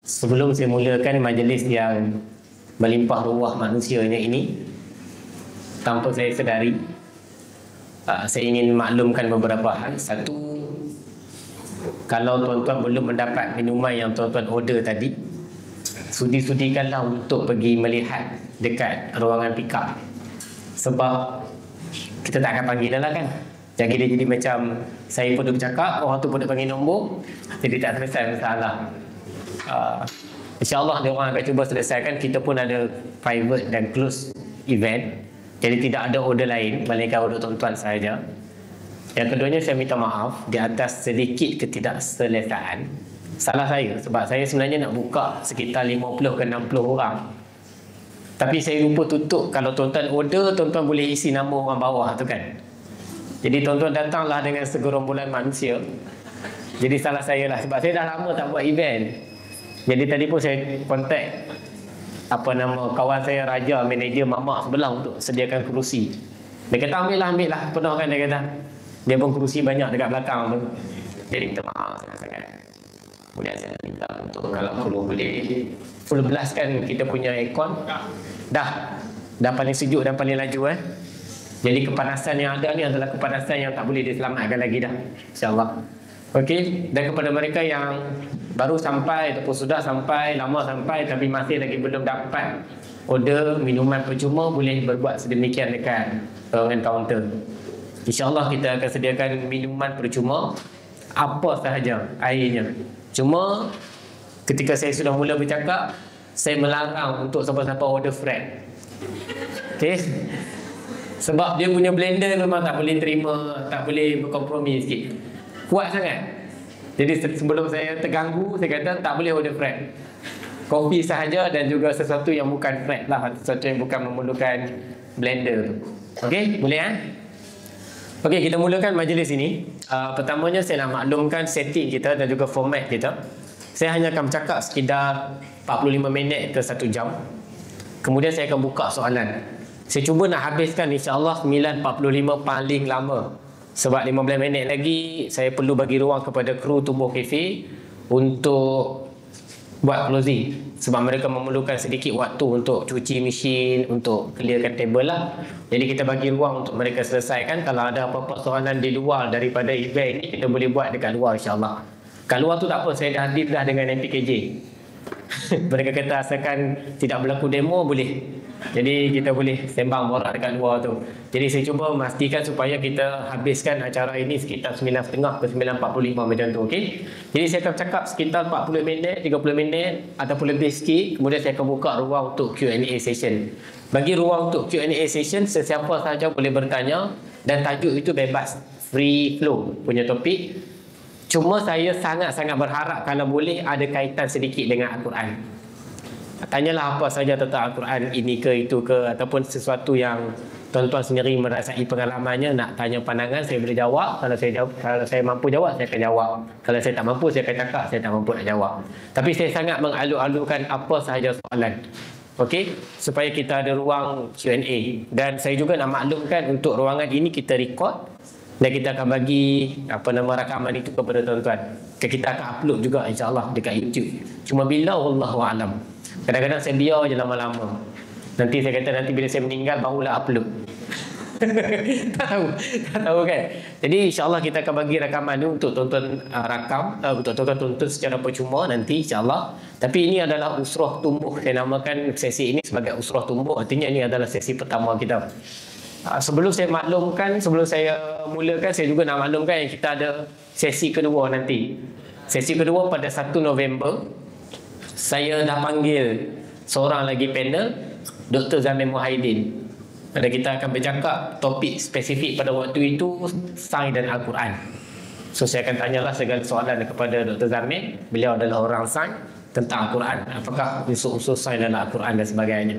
Sebelum saya mulakan majlis yang melimpah ruah manusianya ini, tanpa saya sedari, saya ingin maklumkan beberapa hal. Satu, kalau tuan-tuan belum mendapat minuman yang tuan-tuan order tadi, sudi-sudikanlah untuk pergi melihat dekat ruangan pick up. Sebab kita tak akan panggil dah lah kan. Jadi dia jadi macam saya pun dah bercakap, orang tu pun dah panggil nombor, jadi tak selesai masalah. InsyaAllah dia orang akan cuba selesaikan. Kita pun ada private dan close event, jadi tidak ada order lain melainkan order tuan-tuan sahaja. Yang keduanya, saya minta maaf di atas sedikit ketidakselesaan. Salah saya, sebab saya sebenarnya nak buka sekitar 50 ke 60 orang, tapi saya lupa tutup. Kalau tuan-tuan order, tuan-tuan boleh isi nama orang bawah tu kan. Jadi tuan-tuan datanglah dengan segerombolan manusia. Jadi salah saya lah, sebab saya dah lama tak buat event. Jadi tadi pun saya kontak kawan saya Raja, manager mamak sebelah untuk sediakan kerusi. Dia kata ambil lah, penuh kan, dia kata. Dia pun kerusi banyak dekat belakang tu. Jadi minta maaf sangat. Kemudian saya minta untuk kalau perlu boleh full blast kan kita punya aircon. Dah paling sejuk dan paling laju Jadi kepanasan yang ada ni adalah kepanasan yang tak boleh diselamatkan lagi dah, InsyaAllah. Okey, dan kepada mereka yang baru sampai ataupun sudah sampai, lama sampai tapi masih lagi belum dapat order minuman percuma, boleh berbuat sedemikian dekat ruangan kaunter. InsyaAllah kita akan sediakan minuman percuma, apa sahaja airnya. Cuma ketika saya sudah mula bercakap, saya melarang untuk siapa-siapa order Fred. Okey, sebab dia punya blender memang tak boleh terima, tak boleh berkompromi sikit, kuat sangat. Jadi sebelum saya terganggu, saya kata tak boleh order Fred. Kopi sahaja dan juga sesuatu yang bukan Fred lah, sesuatu yang bukan memerlukan blender tu. Okey, boleh Okey, kita mulakan majlis ini. Pertamanya saya nak maklumkan setting kita dan juga format kita. Saya hanya akan bercakap sekitar 45 minit ke 1 jam. Kemudian saya akan buka soalan. Saya cuba nak habiskan insyaAllah 9.45 paling lama. Sebab 15 minit lagi saya perlu bagi ruang kepada kru Tumbuh Cafe untuk buat closing. Sebab mereka memerlukan sedikit waktu untuk cuci mesin, untuk clearkan table lah. Jadi kita bagi ruang untuk mereka selesaikan. Kalau ada apa-apa soalan di luar daripada event ni, kita boleh buat dekat luar insyaAllah. Kat luar tu tak apa, saya dah hadir dah dengan MPKJ. Mereka kata asalkan tidak berlaku demo boleh. Jadi kita boleh sembang borak dekat luar tu. Jadi saya cuba memastikan supaya kita habiskan acara ini sekitar 9.30 ke 9.45 macam tu, okey? Jadi saya akan cakap sekitar 40 minit, 30 minit ataupun lebih sikit. Kemudian saya akan buka ruang untuk Q&A session. Bagi ruang untuk Q&A session, sesiapa sahaja boleh bertanya dan tajuk itu bebas, free flow punya topik. Cuma saya sangat-sangat berharap kalau boleh ada kaitan sedikit dengan Al-Quran. Tanyalah apa saja tentang Al-Quran, ini ke itu ke, ataupun sesuatu yang tuan-tuan sendiri merasai pengalamannya, nak tanya pandangan, saya boleh jawab. Kalau saya mampu jawab, saya akan jawab. Kalau saya tak mampu, saya akan cakap saya tak mampu nak jawab. Tapi saya sangat mengalu-alukan apa sahaja soalan, okey, supaya kita ada ruang Q&A. Dan saya juga nak maklumkan untuk ruangan ini kita record dan kita akan bagi rakaman itu kepada tuan-tuan. Kita akan upload juga insyaAllah dekat YouTube. Cuma bila wallahualam. Kadang-kadang saya biar je lama-lama. Nanti saya kata nanti bila saya meninggal barulah upload. tak tahu kan. Jadi insyaAllah kita akan bagi rakaman ni untuk tuan-tuan rakam, untuk tuan-tuan tonton secara percuma nanti insyaAllah. Tapi ini adalah usrah tumbuh. Saya namakan sesi ini sebagai usrah tumbuh. Artinya ini adalah sesi pertama kita. Sebelum saya mulakan, saya juga nak maklumkan yang kita ada sesi kedua nanti. Sesi kedua pada 1 November. Saya dah panggil seorang lagi panel, Dr. Zamir Muhyiddin. Dan kita akan bercakap topik spesifik pada waktu itu, Sains dan Al-Quran. So saya akan tanyalah segala soalan kepada Dr. Zamir. Beliau adalah orang sains tentang Al-Quran. Apakah unsur-unsur sains dalam Al-Quran dan sebagainya.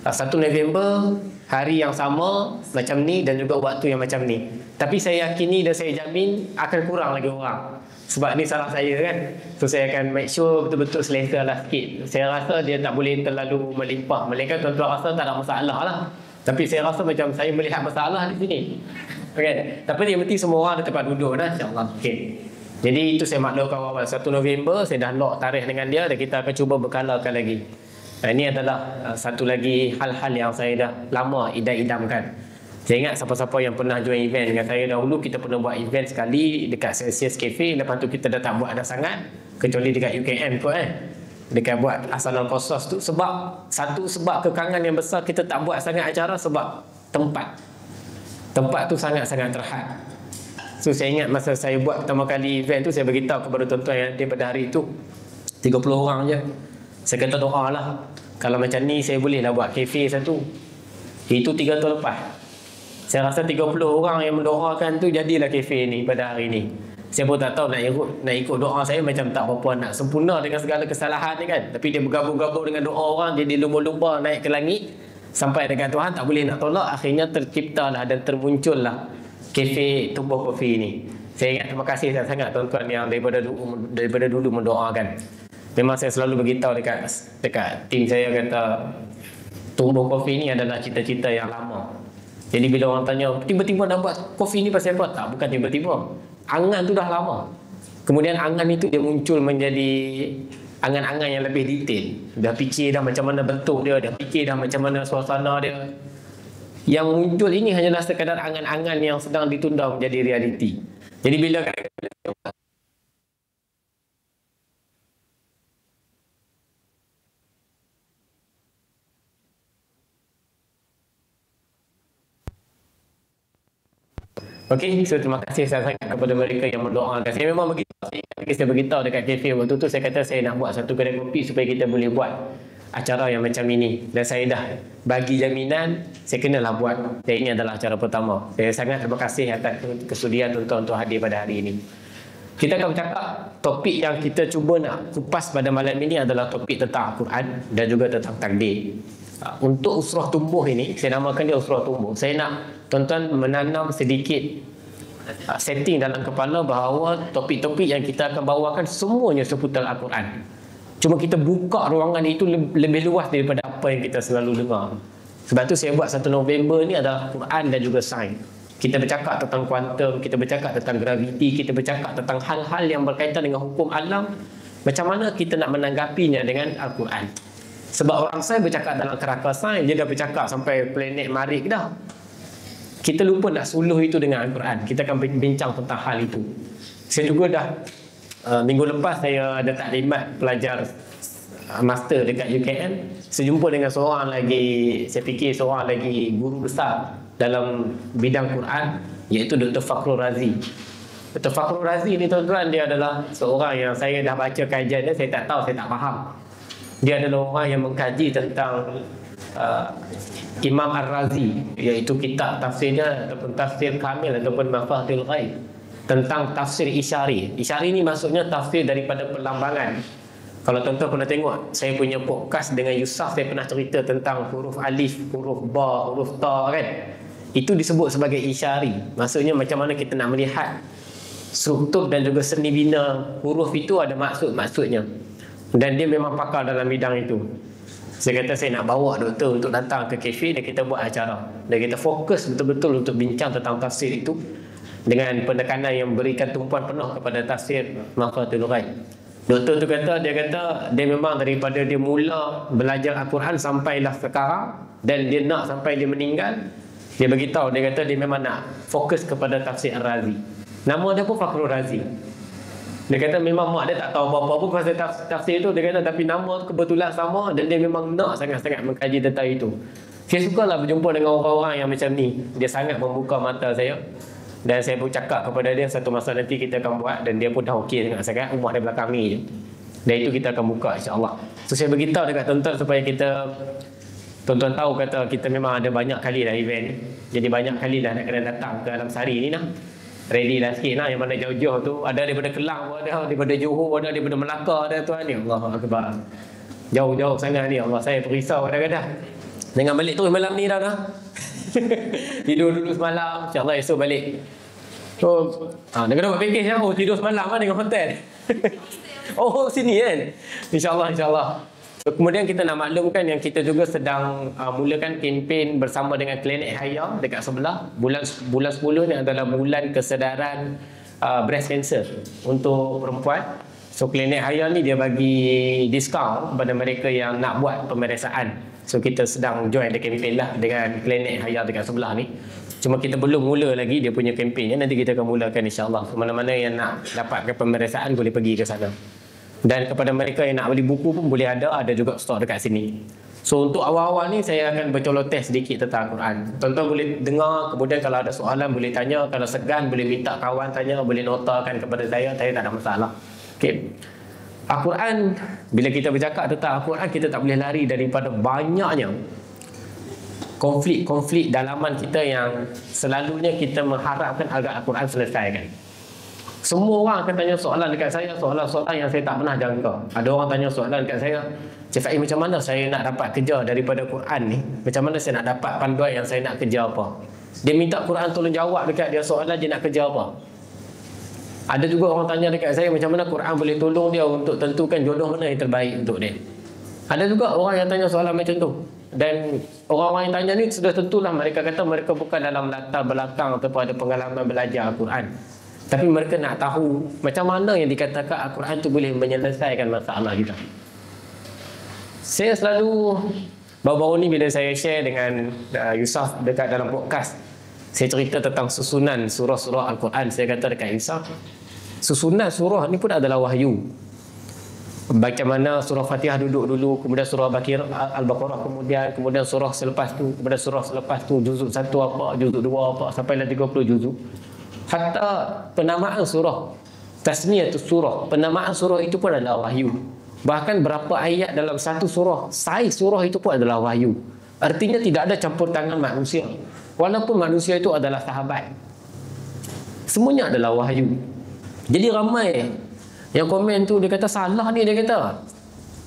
1 November, hari yang sama macam ni dan juga waktu yang macam ni. Tapi saya yakini dan saya jamin akan kurang lagi orang. Sebab ni salah saya kan. So saya akan make sure betul-betul selesa lah sikit. Saya rasa dia tak boleh terlalu melimpah. Melainkan tuan-tuan rasa tak ada masalah lah. Tapi saya rasa macam saya melihat masalah di sini. Okay. Tapi yang penting semua orang ada tempat duduk dah, insyaAllah. Okay. Jadi itu saya maklumkan awal 1 November saya dah lock tarikh dengan dia dan kita akan cuba berkalakan lagi. Ini adalah satu lagi hal-hal yang saya dah lama idam-idamkan. Saya ingat siapa-siapa yang pernah join event dengan saya dahulu, kita pernah buat event sekali dekat Celsius Cafe, lepas tu kita dah tak buat dah sangat kecuali dekat UKM kot dekat buat Asalan Kosos tu, sebab satu sebab kekangan yang besar kita tak buat sangat acara sebab tempat tu sangat-sangat terhad. So saya ingat masa saya buat pertama kali event tu, saya beritahu kepada tuan-tuan yang daripada hari tu 30 orang je. Saya kata doa lah, kalau macam ni saya boleh lah buat kafe satu. Itu 3 tahun lepas. Saya rasa 30 orang yang mendoakan tu jadilah kafe ni pada hari ni. Saya pun tak tahu nak ikut doa saya macam tak berapa nak sempurna dengan segala kesalahan ni kan. Tapi dia bergabung-gabung dengan doa orang, dia lumba-lumba naik ke langit sampai dekat Tuhan tak boleh nak tolak. Akhirnya terciptalah dan termuncullah kafe Tumbuh Coffee ni. Saya ingat terima kasih sangat tuan-tuan yang daripada dulu mendoakan. Memang saya selalu beritahu dekat tim saya, kata Tumbuh Coffee ni adalah cita-cita yang lama. Jadi bila orang tanya tiba-tiba nak buat kopi ni pasal apa? Tak, bukan tiba-tiba. Angan tu dah lama. Kemudian angan itu dia muncul menjadi angan-angan yang lebih detail. Dah fikir dah macam mana bentuk dia, dah fikir dah macam mana suasana dia. Yang muncul ini hanyalah sekadar angan-angan yang sedang ditunda menjadi realiti. Jadi bila okey, so terima kasih sangat kepada mereka yang mendoakan. Saya memang saya beritahu dekat kafe waktu tu, saya kata saya nak buat satu kedai kopi supaya kita boleh buat acara yang macam ini. Dan saya dah bagi jaminan, saya kenalah buat. Dan ini adalah acara pertama. Saya sangat terima kasih atas kesudian tuan-tuan untuk hadir pada hari ini. Kita akan bercakap, topik yang kita cuba nak kupas pada malam ini adalah topik tentang Al-Quran dan juga tentang takdir. Untuk usrah tumbuh ini, saya namakan dia usrah tumbuh. Saya nak tuan-tuan menanam sedikit setting dalam kepala bahawa topik-topik yang kita akan bawakan semuanya seputar Al-Quran. Cuma kita buka ruangan itu lebih luas daripada apa yang kita selalu dengar. Sebab tu saya buat 1 November ni adalah Quran dan juga sains. Kita bercakap tentang kuantum, kita bercakap tentang graviti, kita bercakap tentang hal-hal yang berkaitan dengan hukum alam. Macam mana kita nak menanggapinya dengan Al-Quran. Sebab orang sains bercakap dalam kerangka sains, dia dah bercakap sampai planet Marikh dah. Kita lupa nak suluh itu dengan Al-Quran. Kita akan bincang tentang hal itu. Saya juga dah minggu lepas saya ada taklimat pelajar master dekat UKM. Saya jumpa dengan seorang lagi, saya fikir seorang lagi guru besar dalam bidang Quran, iaitu Dr. Fakhrul Razi. Dr. Fakhrul Razi ni tuan-tuan, dia adalah seorang yang saya dah baca kajian dia, saya tak tahu, saya tak faham. Dia adalah orang yang mengkaji tentang Imam Ar-Razi, iaitu kitab tafsirnya ataupun tafsir kamil ataupun Mafathil Ghaib, tentang tafsir Isyari. Isyari ni maksudnya tafsir daripada perlambangan. Kalau tuan-tuan pernah tengok saya punya podcast dengan Yusuf, saya pernah cerita tentang huruf alif, huruf ba, huruf ta kan. Itu disebut sebagai Isyari. Maksudnya macam mana kita nak melihat struktur dan juga seni bina huruf itu ada maksud-maksudnya. Dan dia memang pakar dalam bidang itu. Saya kata saya nak bawa doktor untuk datang ke kafe dan kita buat acara. Dan kita fokus betul-betul untuk bincang tentang tafsir itu dengan penekanan yang berikan tumpuan penuh kepada tafsir Mafathul Ghaib. Doktor tu kata, dia memang daripada dia mula belajar Al-Quran sampailah sekarang dan dia nak sampai dia meninggal, dia beritahu, dia kata dia memang nak fokus kepada tafsir Ar-Razi. Nama dia pun Fakhrul Razi. Dia kata memang mak dia tak tahu apa-apa pun pasal tafsir itu. Dia kata tapi nama kebetulan sama dan dia memang nak sangat-sangat mengkaji tentang itu. Saya sukalah berjumpa dengan orang-orang yang macam ni. Dia sangat membuka mata saya. Dan saya pun cakap kepada dia satu masa nanti kita akan buat, dan dia pun dah okey sangat sangat. Rumah dia belakang ni je. Dan itu kita akan buka insya-Allah. So saya beritahu dekat tuan-tuan supaya tuan-tuan tahu, kata kita memang ada banyak kali dah event. Jadi banyak kali dah nak kena datang ke Alam Sari ni lah. Ready lah sikit lah, yang mana jauh-jauh tu. Ada daripada Kelang, ada daripada Johor, ada daripada Melaka, ada tuan ni. Allah Akbar. Jauh-jauh sangat ni, Allah, saya perisau kadang-kadang. Jangan balik terus malam ni dah. Tidur dulu semalam, insyaAllah esok balik. So, dia kena buat package lah. Oh, tidur semalam lah dengan hotel. Oh, sini kan. InsyaAllah, insyaAllah. So, kemudian kita nak maklumkan yang kita juga sedang mulakan kempen bersama dengan Klinik Hayam dekat sebelah. Bulan 10 ni adalah bulan kesedaran breast cancer untuk perempuan. So klinik Haya ni dia bagi diskaun kepada mereka yang nak buat pemeriksaan. So kita sedang join the campaign lah dengan klinik Haya dekat sebelah ni. Cuma kita belum mula lagi dia punya kempen. Nanti kita akan mulakan insya-Allah. So, mana-mana yang nak dapatkan pemeriksaan boleh pergi ke sana. Dan kepada mereka yang nak beli buku pun boleh ada juga stok dekat sini. So untuk awal-awal ni saya akan bercolotes sedikit tentang Al-Quran. Tuan-tuan boleh dengar, kemudian kalau ada soalan boleh tanya, kalau segan boleh minta kawan tanya, boleh notakan kepada saya tak ada masalah. Okey. Al-Quran, bila kita bercakap tentang Al-Quran, kita tak boleh lari daripada banyaknya konflik-konflik dalaman kita yang selalunya kita mengharapkan agar Al-Quran selesaikan. Semua orang akan tanya soalan dekat saya, soalan-soalan yang saya tak pernah jangka. Ada orang tanya soalan dekat saya, Cik Faiz, macam mana saya nak dapat kerja daripada Quran ni? Macam mana saya nak dapat panduan yang saya nak kerja apa? Dia minta Quran tolong jawab dekat dia soalan dia nak kerja apa? Ada juga orang tanya dekat saya macam mana Quran boleh tolong dia untuk tentukan jodoh mana yang terbaik untuk dia. Ada juga orang yang tanya soalan macam tu. Dan orang-orang yang tanya ni sudah tentulah mereka kata mereka bukan dalam latar belakang ataupun ada pengalaman belajar Al-Quran. Tapi mereka nak tahu macam mana yang dikatakan Al-Quran tu boleh menyelesaikan masalah kita. Saya selalu baru-baru ni bila saya share dengan Yusuf dekat dalam podcast, saya cerita tentang susunan surah-surah Al-Quran. Saya kata dekat Yusuf, susunan surah ni pun adalah wahyu. Macam mana surah Fatihah duduk dulu, kemudian surah Al-Baqarah, kemudian surah selepas tu, kemudian surah selepas tu juzuk 1 apa, juzuk 2 apa, sampailah 30 juzuk. Hatta penamaan surah, tasmiyatus surah, penamaan surah itu pun adalah wahyu. Bahkan berapa ayat dalam satu surah, saiz surah itu pun adalah wahyu. Artinya tidak ada campur tangan manusia. Walaupun manusia itu adalah sahabat, semuanya adalah wahyu. Jadi ramai yang komen tu dia kata salah ni, dia kata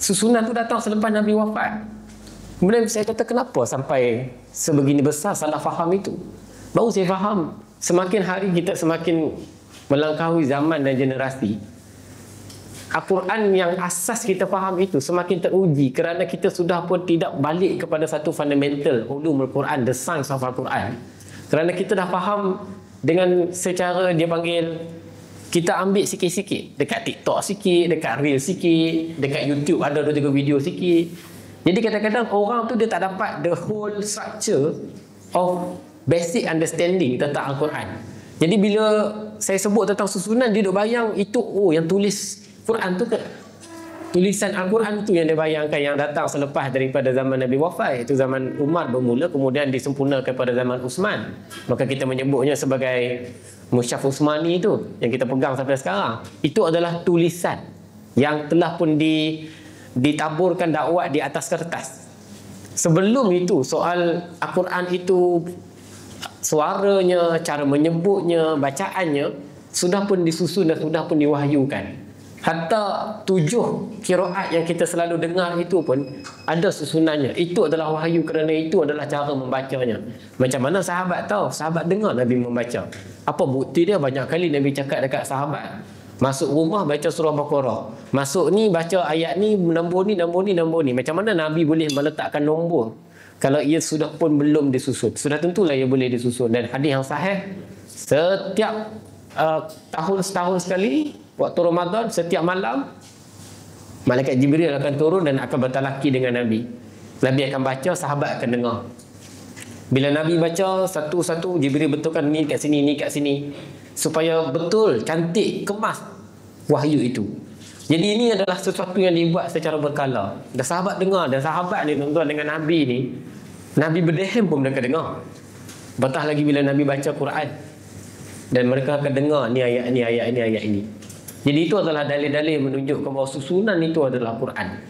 susunan tu datang selepas Nabi wafat. Kemudian saya kata kenapa sampai sebegini besar salah faham itu? Baru saya faham, semakin hari kita semakin melangkaui zaman dan generasi, Al-Quran yang asas kita faham itu semakin teruji kerana kita sudah pun tidak balik kepada satu fundamental ulumul Quran, the science of Al-Quran. Kerana kita dah faham dengan secara dia panggil, kita ambil sikit-sikit dekat TikTok sikit, dekat Reel sikit, dekat YouTube ada 2-3 video sikit. Jadi kadang-kadang orang tu dia tak dapat the whole structure of basic understanding tentang Al-Quran. Jadi bila saya sebut tentang susunan, dia duk bayang itu, oh yang tulis Quran tu ke? Tulisan Al-Quran tu yang dia bayangkan yang datang selepas daripada zaman Nabi wafat, itu zaman Umar bermula, kemudian disempurnakan pada zaman Uthman. Maka kita menyebutnya sebagai Mushaf Uthmani itu yang kita pegang sampai sekarang. Itu adalah tulisan yang telah pun ditaburkan dakwah di atas kertas. Sebelum itu soal Al-Quran itu suaranya, cara menyebutnya, bacaannya sudah pun disusun dan sudah pun diwahyukan. Hatta 7 qiraat yang kita selalu dengar itu pun ada susunannya. Itu adalah wahyu kerana itu adalah cara membacanya. Macam mana sahabat tahu? Sahabat dengar Nabi membaca. Apa bukti dia? Banyak kali Nabi cakap dekat sahabat, masuk rumah baca surah Baqarah, masuk ni baca ayat ni, nombor ni, nombor ni, nombor ni. Macam mana Nabi boleh meletakkan nombor kalau ia sudah pun belum disusun? Sudah tentulah ia boleh disusun. Dan hadis yang sahih, setiap setahun sekali waktu Ramadan, setiap malam malaikat Jibril akan turun dan akan bertalaki dengan Nabi. Nabi akan baca, sahabat akan dengar. Bila Nabi baca satu-satu, Jibril betulkan ni kat sini, ni kat sini, supaya betul, cantik, kemas wahyu itu. Jadi ini adalah sesuatu yang dibuat secara berkala. Dan sahabat dengar, dan sahabat ni tuan-tuan dengan Nabi ni, Nabi berdehem pun mereka dengar. Betah lagi bila Nabi baca Quran, dan mereka akan dengar ni ayat ni, ayat ni, ayat ini. Jadi itu adalah dalil-dalil menunjukkan bahawa susunan itu adalah Quran.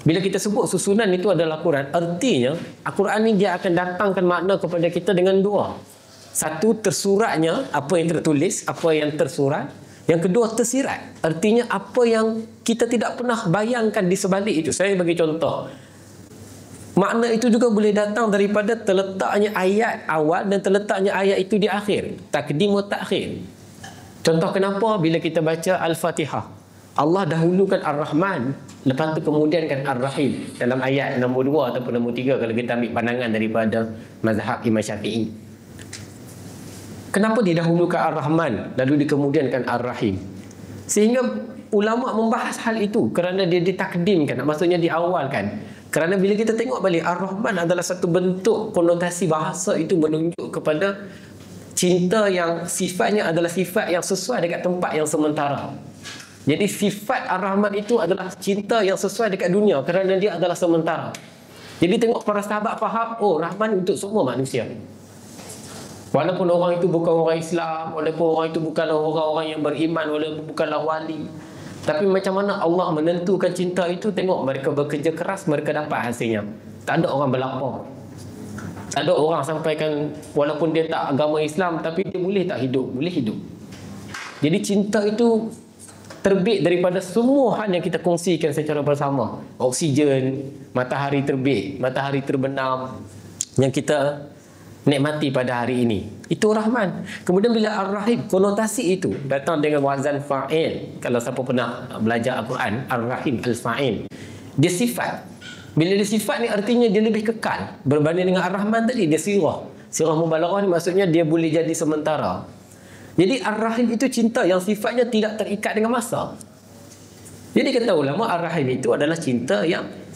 Bila kita sebut susunan itu adalah Quran, artinya Al-Quran ni dia akan datangkan makna kepada kita dengan dua. Satu, tersuratnya, apa yang tertulis, apa yang tersurat. Yang kedua, tersirat. Artinya apa yang kita tidak pernah bayangkan di sebalik itu. Saya bagi contoh. Makna itu juga boleh datang daripada terletaknya ayat awal dan terletaknya ayat itu di akhir. Takdim wa ta'khir. Contoh kenapa bila kita baca Al-Fatihah, Allah dahulukan Ar-Rahman, lepas tu kemudian kan Ar-Rahim dalam ayat nombor 2 ataupun nombor 3 kalau kita ambil pandangan daripada mazhab Imam Syafi'i. Kenapa didahulukan Ar-Rahman lalu dikemudiankan Ar-Rahim? Sehingga ulama membahas hal itu kerana dia ditakdimkan, maksudnya diawalkan. Kerana bila kita tengok balik, Ar-Rahman adalah satu bentuk konotasi bahasa itu menunjuk kepada cinta yang sifatnya adalah sifat yang sesuai dekat tempat yang sementara. Jadi sifat Ar-Rahman itu adalah cinta yang sesuai dekat dunia kerana dia adalah sementara. Jadi tengok para sahabat faham, oh Rahman untuk semua manusia. Walaupun orang itu bukan orang Islam, walaupun orang itu bukanlah orang-orang yang beriman, walaupun bukanlah wali. Tapi macam mana Allah menentukan cinta itu, tengok mereka bekerja keras, mereka dapat hasilnya. Tak ada orang berlapar. Tak ada orang sampaikan, walaupun dia tak agama Islam, tapi dia boleh tak hidup? Boleh hidup. Jadi cinta itu terbit daripada semua hal yang kita kongsikan secara bersama. Oksigen, matahari terbit, matahari terbenam yang kita nikmati pada hari ini. Itu Rahman. Kemudian bila Ar-Rahim, konotasi itu datang dengan wazan fa'il. Kalau siapa pernah belajar Al-Quran, Ar-Rahim, Al-Fa'il. Dia sifat. Bila dia sifat ni artinya dia lebih kekal. Berbanding dengan Ar-Rahman tadi, dia sirah. Sirah mubalaghah ni maksudnya dia boleh jadi sementara. Jadi Ar-Rahim itu cinta yang sifatnya tidak terikat dengan masa. Jadi kata ulama, Ar-Rahim itu adalah cinta yang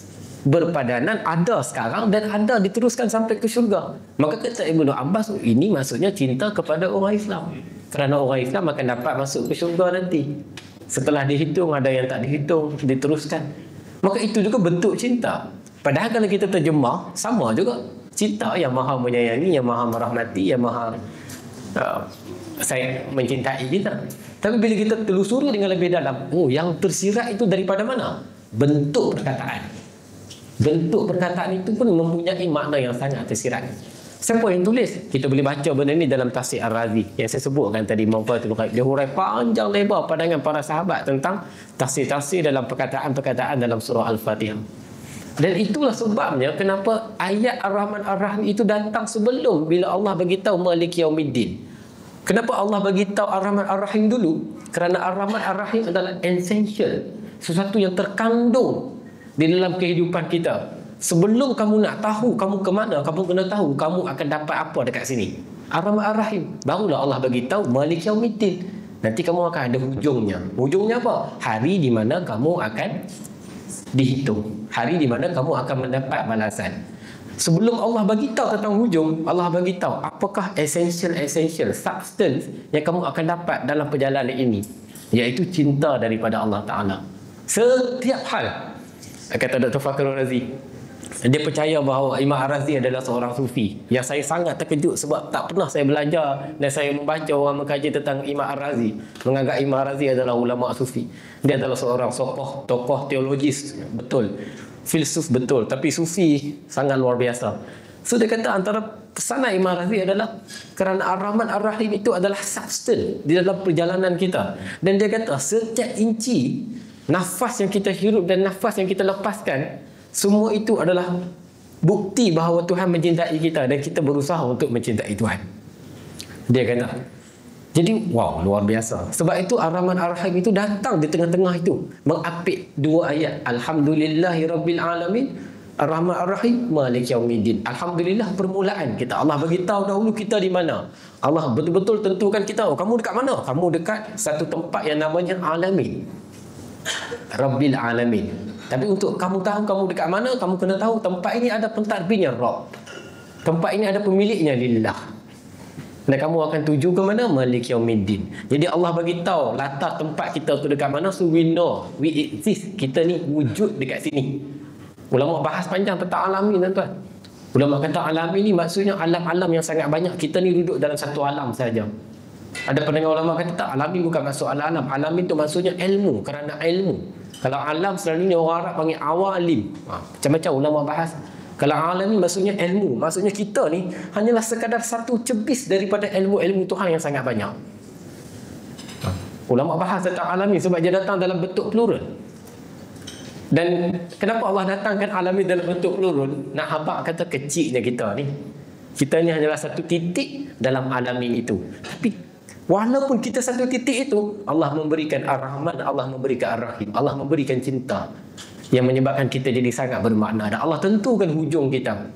berpadanan, ada sekarang dan ada diteruskan sampai ke syurga. Maka kata Ibnu Abbas, ini maksudnya cinta kepada orang Islam. Kerana orang Islam akan dapat masuk ke syurga nanti. Setelah dihitung, ada yang tak dihitung, diteruskan. Maka itu juga bentuk cinta. Padahal kalau kita terjemah, sama juga. Cinta yang maha menyayangi, yang maha merahmati, yang maha saya mencintai kita. Tapi bila kita telusuri dengan lebih dalam, oh yang tersirat itu daripada mana? Bentuk perkataan. Bentuk perkataan itu pun mempunyai makna yang sangat tersirat. Siapa yang tulis? Kita boleh baca benda ni dalam Tafsir Ar-Razi yang saya sebutkan tadi, Mawfatul Ghaib. Dia hurai panjang lebar pandangan para sahabat tentang tafsir-tafsir dalam perkataan-perkataan dalam surah Al-Fatihah. Dan itulah sebabnya kenapa ayat Ar-Rahman Ar-Rahim itu datang sebelum bila Allah beritahu Maliki Yaumiddin. Kenapa Allah beritahu Ar-Rahman Ar-Rahim dulu? Kerana Ar-Rahman Ar-Rahim adalah essential, sesuatu yang terkandung di dalam kehidupan kita. Sebelum kamu nak tahu kamu ke mana, kamu kena tahu kamu akan dapat apa dekat sini. Ar-Rahman Ar-Rahim. Barulah Allah beritahu Maliki Yaumiddin. Nanti kamu akan ada hujungnya. Hujungnya apa? Hari di mana kamu akan dihitung. Hari di mana kamu akan mendapat balasan. Sebelum Allah bagi tahu tentang hujung, Allah bagi tahu apakah essential substance yang kamu akan dapat dalam perjalanan ini, iaitu cinta daripada Allah Taala. Setiap hal. Kata Dr. Fakhrul Razi, dia percaya bahawa Imam Ar-Razi adalah seorang sufi. Yang saya sangat terkejut sebab tak pernah saya belajar dan saya membaca orang mengkaji tentang Imam Ar-Razi, menganggap Imam Ar-Razi adalah ulama sufi. Dia adalah seorang tokoh teologis, betul, filsuf betul, tapi sufi sangat luar biasa. So dia kata antara pesanan Imam Ar-Razi adalah kerana Ar-Rahman Ar-Rahim itu adalah substance di dalam perjalanan kita. Dan dia kata setiap inci nafas yang kita hirup dan nafas yang kita lepaskan, semua itu adalah bukti bahawa Tuhan mencintai kita dan kita berusaha untuk mencintai Tuhan. Dia kata. Jadi wow, luar biasa. Sebab itu Ar-Rahman Ar-Rahim itu datang di tengah-tengah itu, mengapit dua ayat. Alhamdulillahirabbil alamin, Ar-Rahman Ar-Rahim, Maliki Yaumiddin. Alhamdulillah permulaan kita. Allah bagi tahu dahulu kita di mana. Allah betul-betul tentukan kita. Oh, kamu dekat mana? Kamu dekat satu tempat yang namanya Alamin. Rabbil Alamin. Tapi untuk kamu tahu kamu dekat mana, kamu kena tahu tempat ini ada pentadbirnya Rabb. Tempat ini ada pemiliknya Lillah. Dan kamu akan tuju ke mana? Maliki Yaumiddin. Jadi Allah bagi tahu latar tempat kita tu dekat mana, so we know, we exist. Kita ni wujud dekat sini. Ulama bahas panjang tentang alamin, tuan-tuan. Ulama kata alamin ni maksudnya alam-alam yang sangat banyak. Kita ni duduk dalam satu alam saja. Ada pendengar ulama kata tak, alamin bukan masuk alam. Alamin tu maksudnya ilmu, kerana ilmu. Kalau alam selalunya orang Arab panggil awalim. Macam-macam ulama bahas. Kalau alamin maksudnya ilmu. Maksudnya kita ni hanyalah sekadar satu cebis daripada ilmu-ilmu Tuhan yang sangat banyak. Ulama bahas tentang alamin sebab dia datang dalam bentuk plural. Dan kenapa Allah datangkan alamin dalam bentuk plural? Nak habaq kata kecilnya kita ni. Kita ni hanyalah satu titik dalam alamin itu. Tapi walaupun kita satu titik itu, Allah memberikan Ar-Rahman, Allah memberikan Ar-Rahim, Allah memberikan cinta yang menyebabkan kita jadi sangat bermakna. Dan Allah tentukan hujung kita.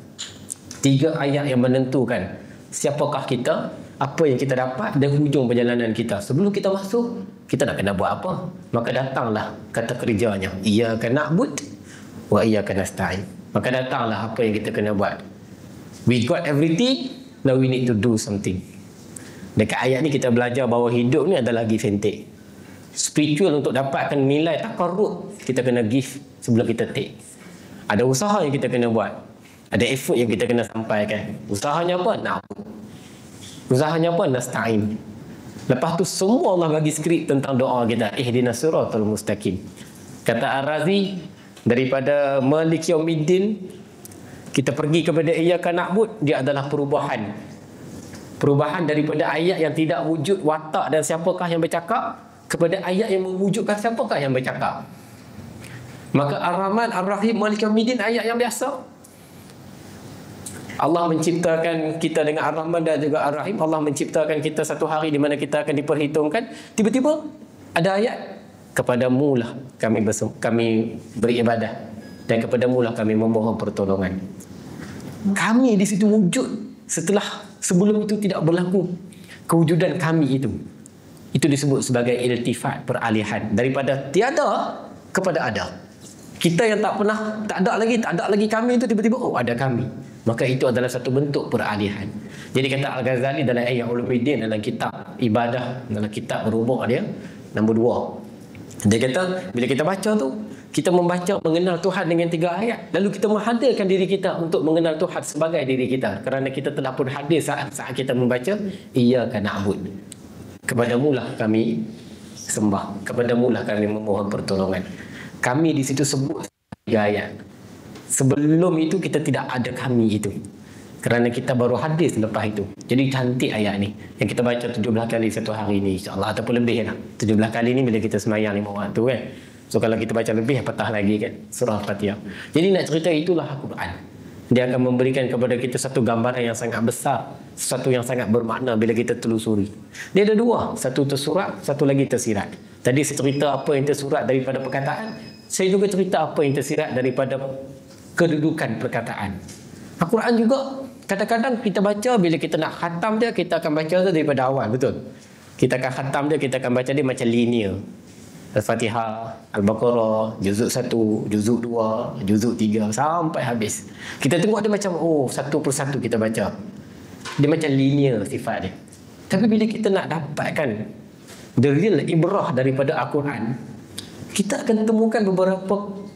3 ayat yang menentukan siapakah kita, apa yang kita dapat dan hujung perjalanan kita. Sebelum kita masuk, kita nak kena buat apa? Maka datanglah kata kerjanya, iyyaka na'bud wa iyyaka nasta'in. Maka datanglah apa yang kita kena buat. We got everything, now we need to do something. Dekat ayat ni kita belajar bahawa hidup ni adalah give and take. Spiritual untuk dapatkan nilai takarrub, kita kena give sebelum kita take. Ada usaha yang kita kena buat. Ada effort yang kita kena sampaikan. Usahanya apa? Na'bud. Usahanya apa? Nasta'in. Lepas tu semua Allah bagi skrip tentang doa kita. Ihdinas siratal mustaqim. Kata Ar-Razi, daripada Maliki Yaumiddin kita pergi kepada iyyaka na'bud, dia adalah perubahan. Perubahan daripada ayat yang tidak wujud watak dan siapakah yang bercakap kepada ayat yang mewujudkan siapakah yang bercakap. Maka Ar-Rahman, Ar-Rahim, Maliki Yaumiddin ayat yang biasa. Allah menciptakan kita dengan Ar-Rahman dan juga Ar-Rahim. Allah menciptakan kita satu hari di mana kita akan diperhitungkan. Tiba-tiba ada ayat, kepadamu lah kami beribadah dan kepadamu lah kami memohon pertolongan. Kami di situ wujud sebelum itu tidak berlaku kewujudan kami itu. Itu disebut sebagai iltifat, peralihan daripada tiada kepada ada. Kita yang tak ada lagi kami itu tiba-tiba ada kami. Maka itu adalah satu bentuk peralihan. Jadi kata Al-Ghazali dalam Ihya Ulumuddin, dalam kitab ibadah, dalam kitab berhubung dia nombor 2. Dia kata bila kita baca tu, kita membaca mengenal Tuhan dengan 3 ayat. Lalu kita menghadirkan diri kita untuk mengenal Tuhan sebagai diri kita. Kerana kita telah pun hadir saat kita membaca iyyaka na'bud. Kepadamu lah kami sembah. Kepadamu lah kami memohon pertolongan. Kami di situ sebut 3 ayat. Sebelum itu kita tidak ada kami itu. Kerana kita baru hadir selepas itu. Jadi cantik ayat ni. Yang kita baca 17 kali satu hari ni, insyaAllah, ataupun lebih lah. 17 kali ni bila kita semayang 5 waktu kan. So kalau kita baca lebih, patah lagi kan surah Fatihah. Jadi nak cerita itulah Al-Quran. Dia akan memberikan kepada kita satu gambaran yang sangat besar, sesuatu yang sangat bermakna bila kita telusuri. Dia ada 2, satu tersurat, satu lagi tersirat. Tadi saya cerita apa yang tersurat daripada perkataan, saya juga cerita apa yang tersirat daripada kedudukan perkataan. Al-Quran juga kadang-kadang kita baca, bila kita nak khatam dia, kita akan baca dia daripada awal, betul? Kita akan khatam dia, kita akan baca dia macam linear. Al-Fatihah, Al-Baqarah, juzuk 1, juzuk 2, juzuk 3 sampai habis. Kita tengok dia macam satu persatu kita baca. Dia macam linear sifat dia. Tapi bila kita nak dapatkan the real ibrah daripada Al-Quran, kita akan temukan beberapa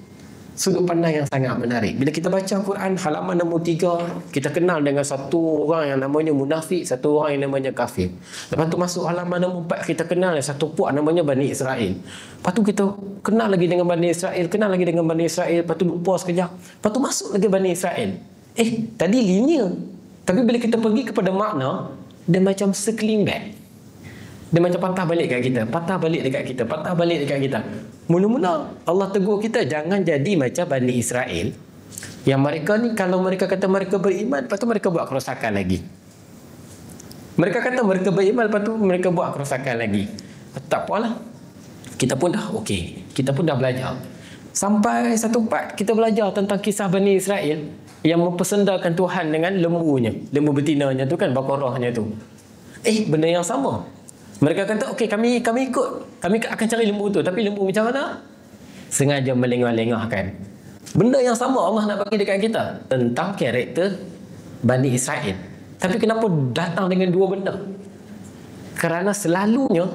sudut pandang yang sangat menarik. Bila kita baca Al-Quran halaman nombor 3, kita kenal dengan satu orang yang namanya munafik, satu orang yang namanya kafir. Lepas tu masuk halaman nombor 4, kita kenal satu puak namanya Bani Israel. Lepas tu kita kenal lagi dengan Bani Israel, kenal lagi dengan Bani Israel, lepas tu lupa sekejap. Lepas tu masuk lagi Bani Israel. Tadi linear. Tapi bila kita pergi kepada makna, dia macam circling back. Dia macam patah balik kat kita, patah balik dekat kita, patah balik dekat kita. Mula-mula Allah tegur kita, jangan jadi macam Bani Israel yang mereka ni, kalau mereka kata mereka beriman, lepas tu mereka buat kerosakan lagi. Mereka kata mereka beriman, lepas tu mereka buat kerosakan lagi. Tak apalah, kita pun dah okey, kita pun dah belajar. Sampai satu part kita belajar tentang kisah Bani Israel yang mempersendakan Tuhan dengan lembunya, lembu betinanya tu kan, Baqarahnya tu. Benda yang sama. Mereka kata, okey, kami ikut. Kami akan cari lembu tu. Tapi lembu macam mana? Sengaja melengah-lengahkan. Benda yang sama Allah nak bagi dekat kita. Tentang karakter Bani Israel. Tapi kenapa datang dengan 2 benda? Kerana selalunya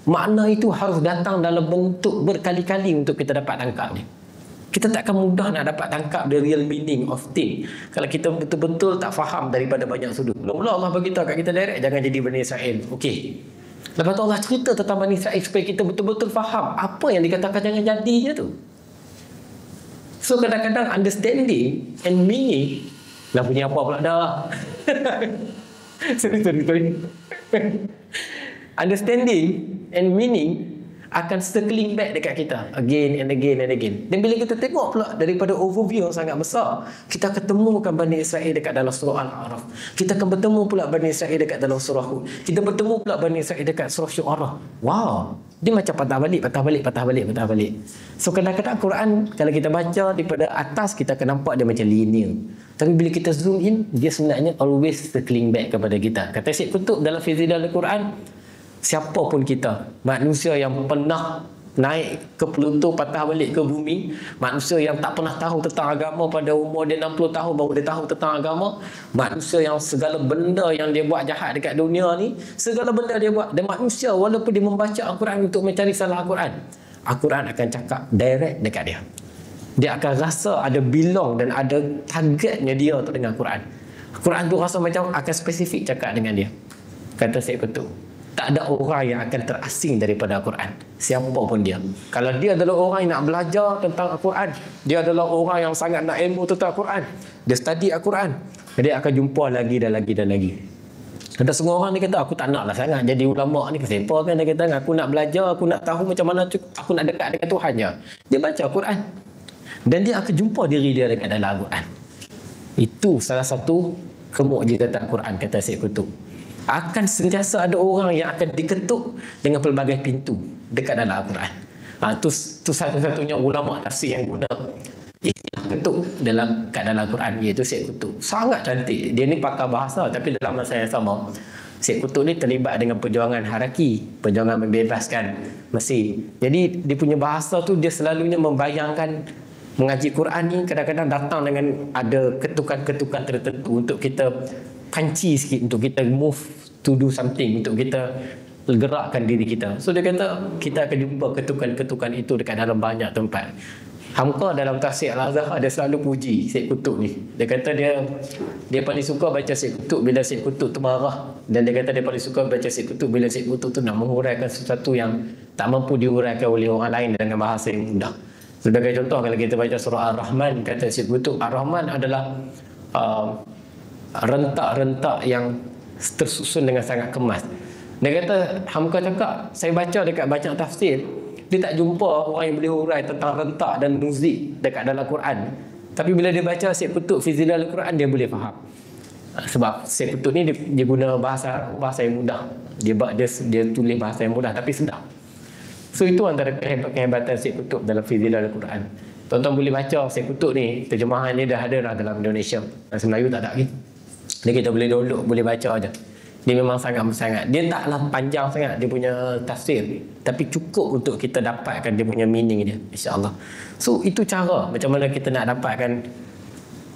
makna itu harus datang dalam bentuk berkali-kali untuk kita dapat tangkap ni. Kita takkan mudah nak dapat tangkap the real meaning of thing kalau kita betul-betul tak faham daripada banyak sudut. Mula-mula Allah beritahu kat kita direct, jangan jadi Bani Israel. Okey. Lepas tu Allah cerita tentang Bani Israel supaya kita betul-betul faham apa yang dikatakan jangan jadinya tu. So kadang-kadang understanding and meaning dah punya apa pula dah. sorry. Understanding and meaning akan circling back dekat kita again and again and again. Dan bila kita tengok pula daripada overview yang sangat besar, kita ketemukan Bani Israel dekat dalam surah Al-A'raf. Kita akan bertemu pula Bani Israel dekat dalam surah Hud. Kita bertemu pula Bani Israel dekat surah Syu'ara. Wow. Dia macam patah balik. So kadang-kadang Quran kalau kita baca daripada atas kita akan nampak dia macam linear. Tapi bila kita zoom in, dia sebenarnya always circling back kepada kita. Kata Syed Qutb dalam Fizilal Al-Quran, siapa pun kita, manusia yang pernah naik ke Pluto, patah balik ke bumi, manusia yang tak pernah tahu tentang agama pada umur dia 60 tahun baru dia tahu tentang agama, manusia yang segala benda yang dia buat jahat dekat dunia ni, segala benda dia buat, dan manusia walaupun dia membaca Al-Quran untuk mencari salah Al-Quran, Al-Quran akan cakap direct dekat dia. Dia akan rasa ada belong dan ada targetnya dia untuk dengar Quran. Quran tu rasa macam akan spesifik cakap dengan dia. Kata Syed Qutb, tak ada orang yang akan terasing daripada Al-Quran, siapa pun dia. Kalau dia adalah orang yang nak belajar tentang Al-Quran, dia adalah orang yang sangat nak ilmu tentang Al-Quran, dia study Al-Quran, dia akan jumpa lagi dan lagi. Ada semua orang dia kata, aku tak nak lah sangat jadi ulama ni, kenapa kan. Dia kata, aku nak belajar, aku nak tahu macam mana aku nak dekat dengan Tuhan je. Dia baca Al-Quran dan dia akan jumpa diri dia dekat dalam Al-Quran. Itu salah satu kemukjizatan Al-Quran, kata Syed Qutb. Akan sentiasa ada orang yang akan diketuk dengan pelbagai pintu dekat dalam Al-Quran. Tu satu-satunya ulama tafsir yang guna ketuk kat dalam Al-Quran, iaitu Syed Qutb. Sangat cantik. Dia ni pakar bahasa, tapi dalam masa yang sama Syed Qutb ni terlibat dengan perjuangan haraki, perjuangan membebaskan Mesir. Jadi dia punya bahasa tu dia selalunya membayangkan mengaji Quran ni kadang-kadang datang dengan ada ketukan-ketukan tertentu untuk kita panci sikit, untuk kita move to do something, untuk kita gerakkan diri kita. So dia kata kita akan jumpa ketukan-ketukan itu dekat dalam banyak tempat. Hamka dalam tafsir Al-Azhar dia selalu puji Syed Qutb ni. Dia kata dia paling suka baca Syed Qutb bila Syed Qutb tu marah, dan dia kata dia paling suka baca Syed Qutb bila Syed Qutb tu nak menguraikan sesuatu yang tak mampu diuraikan oleh orang lain dengan bahasa yang mudah. Sebagai contoh, kalau kita baca surah Ar-Rahman, kata Syed Qutb, Ar-Rahman adalah rentak-rentak yang tersusun dengan sangat kemas. Dia kata, Hamka cakap, saya baca dekat banyak tafsir, dia tak jumpa orang yang boleh hurai tentang rentak dan muzik dekat dalam Quran. Tapi bila dia baca Syed Qutb Fizilal Al-Quran, dia boleh faham. Sebab Syed Qutb ni dia guna bahasa yang mudah. Dia tulis bahasa yang mudah tapi sedap. So itu antara kehebatan Syed Qutb dalam Fizilal Al-Quran. Tuan-tuan boleh baca Syed Qutb ni, terjemahan dia dah ada dah dalam Indonesia. Bahasa Melayu tak ada lagi. Jadi kita boleh download, boleh baca aja. Dia memang sangat. Dia taklah panjang sangat dia punya tafsir, tapi cukup untuk kita dapatkan dia punya meaning dia, insya-Allah. So itu cara macam mana kita nak dapatkan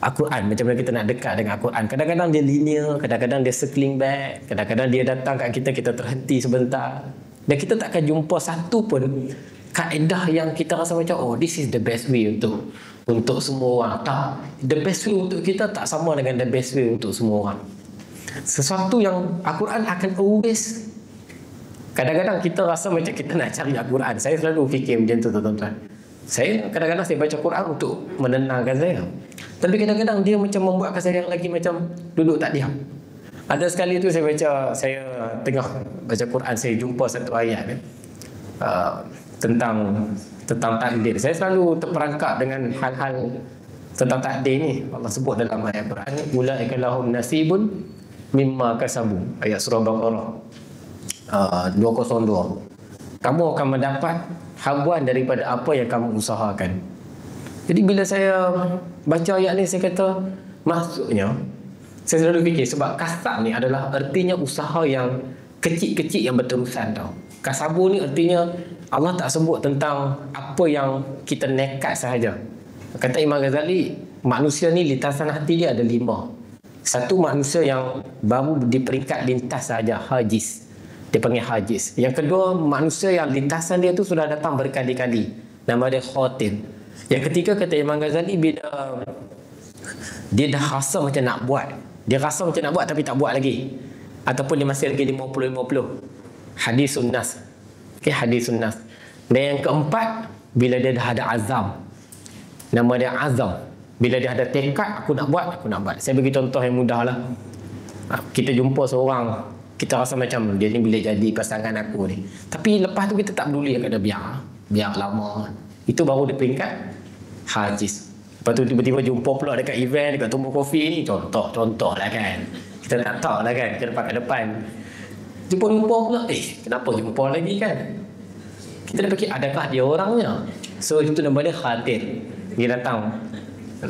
Al-Quran, macam mana kita nak dekat dengan Al-Quran. Kadang-kadang dia linear, kadang-kadang dia circling back, kadang-kadang dia datang kat kita terhenti sebentar. Dan kita tak akan jumpa satu pun kaedah yang kita rasa macam this is the best way untuk semua orang. Tak, the best way untuk kita tak sama dengan the best way untuk semua orang. Sesuatu yang Al-Quran akan always, kadang-kadang kita rasa macam kita nak cari Al-Quran. Saya selalu fikir macam tu, tuan-tuan. Saya kadang-kadang saya baca Quran untuk menenangkan saya, tapi kadang-kadang dia macam membuatkan saya lagi macam duduk tak diam. Ada sekali tu saya tengah baca Quran, saya jumpa satu ayat tentang takdir. Saya selalu terperangkap dengan hal-hal tentang takdir ni. Allah sebut dalam ayat Quran, ulaika lahum nasibun mimma kasabu, ayat surah Baqarah 202. Kamu akan mendapat habuan daripada apa yang kamu usahakan. Jadi bila saya baca ayat ni, saya kata maksudnya, saya selalu fikir, sebab kasab ni adalah artinya usaha yang kecil-kecil yang berterusan tau. Kasabu ni artinya Allah tak sebut tentang apa yang kita nekat sahaja. Kata Imam Ghazali, manusia ni lintasan hati dia ada 5. Satu, manusia yang baru di peringkat lintas sahaja, hajiz. Dia panggil hajiz. Yang kedua, manusia yang lintasan dia tu sudah datang berkali-kali. Nama dia khatim. Yang ketiga, kata Imam Ghazali, bila dia dah rasa macam nak buat, dia rasa macam nak buat tapi tak buat lagi, ataupun dia masih lagi 50-50, hadisun nas. Okay, hadisun nas. Dan yang keempat, bila dia dah ada azam, nama dia azam. Bila dia ada tekad, aku nak buat. Saya bagi contoh yang mudah lah. Kita jumpa seorang, kita rasa macam dia ni boleh jadi pasangan aku ni, tapi lepas tu kita tak peduli, kata biar lama. Itu baru dia peringkat hajiz. Lepas tu tiba-tiba jumpa pula dekat event, dekat Tumbuh Kopi ni, contoh lah kan. Kita tak tahu lah kan, kita depan. Jumpa pula, kenapa jumpa lagi kan? Kita dah fikir adakah dia orangnya. So itu nama dia khatir. Dia datang.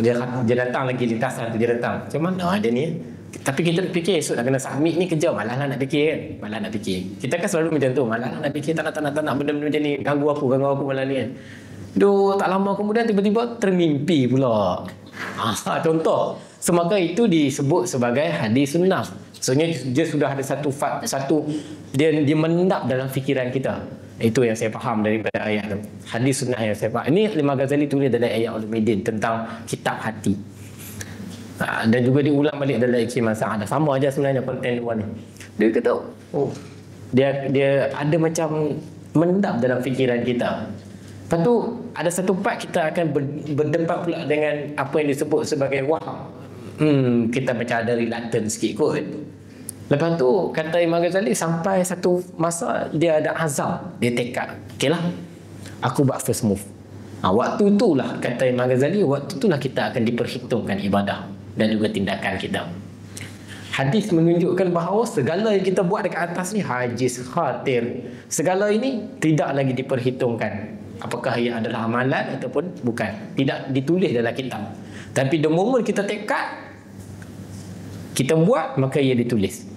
Dia datang lagi lintasan tu, dia datang. Macam mana dia ni? Tapi kita fikir esok dah kena submit ni kerja, malah nak fikir kan. Malah nak fikir. Kita kan selalu macam tu, malah nak fikir, tak nak benda-benda macam ni. Ganggu aku malah ni kan. Tak lama kemudian tiba-tiba termimpi pula. Contoh. Semaka itu disebut sebagai hadis sunnah. Maksudnya dia sudah ada satu dia menendap dalam fikiran kita. Itu yang saya faham daripada ayat tu. Hadis sunnah yang saya faham. Ini Imam Ghazali tulis dalam Ihya Ulumuddin tentang kitab hati. Dan juga diulang balik dalam Ikrimah Sa'adah. Sama aja sebenarnya konten luar ni. Dia kata, dia ada macam menendap dalam fikiran kita. Lepas tu ada satu part kita akan berdebat pula dengan apa yang disebut sebagai waham. Kita macam ada reluctant sikit kot. Lepas tu kata Imam Ghazali sampai satu masa dia ada azam, dia tekad, okeylah, aku buat first move. Waktu itulah kata Imam Ghazali, waktu itulah kita akan diperhitungkan ibadah dan juga tindakan kita. Hadis menunjukkan bahawa segala yang kita buat dekat atas ni, hajiz, khatir, segala ini tidak lagi diperhitungkan apakah ia adalah amalan ataupun bukan. Tidak ditulis dalam kitab. Tapi the moment kita tekad, kita buat, maka ia ditulis.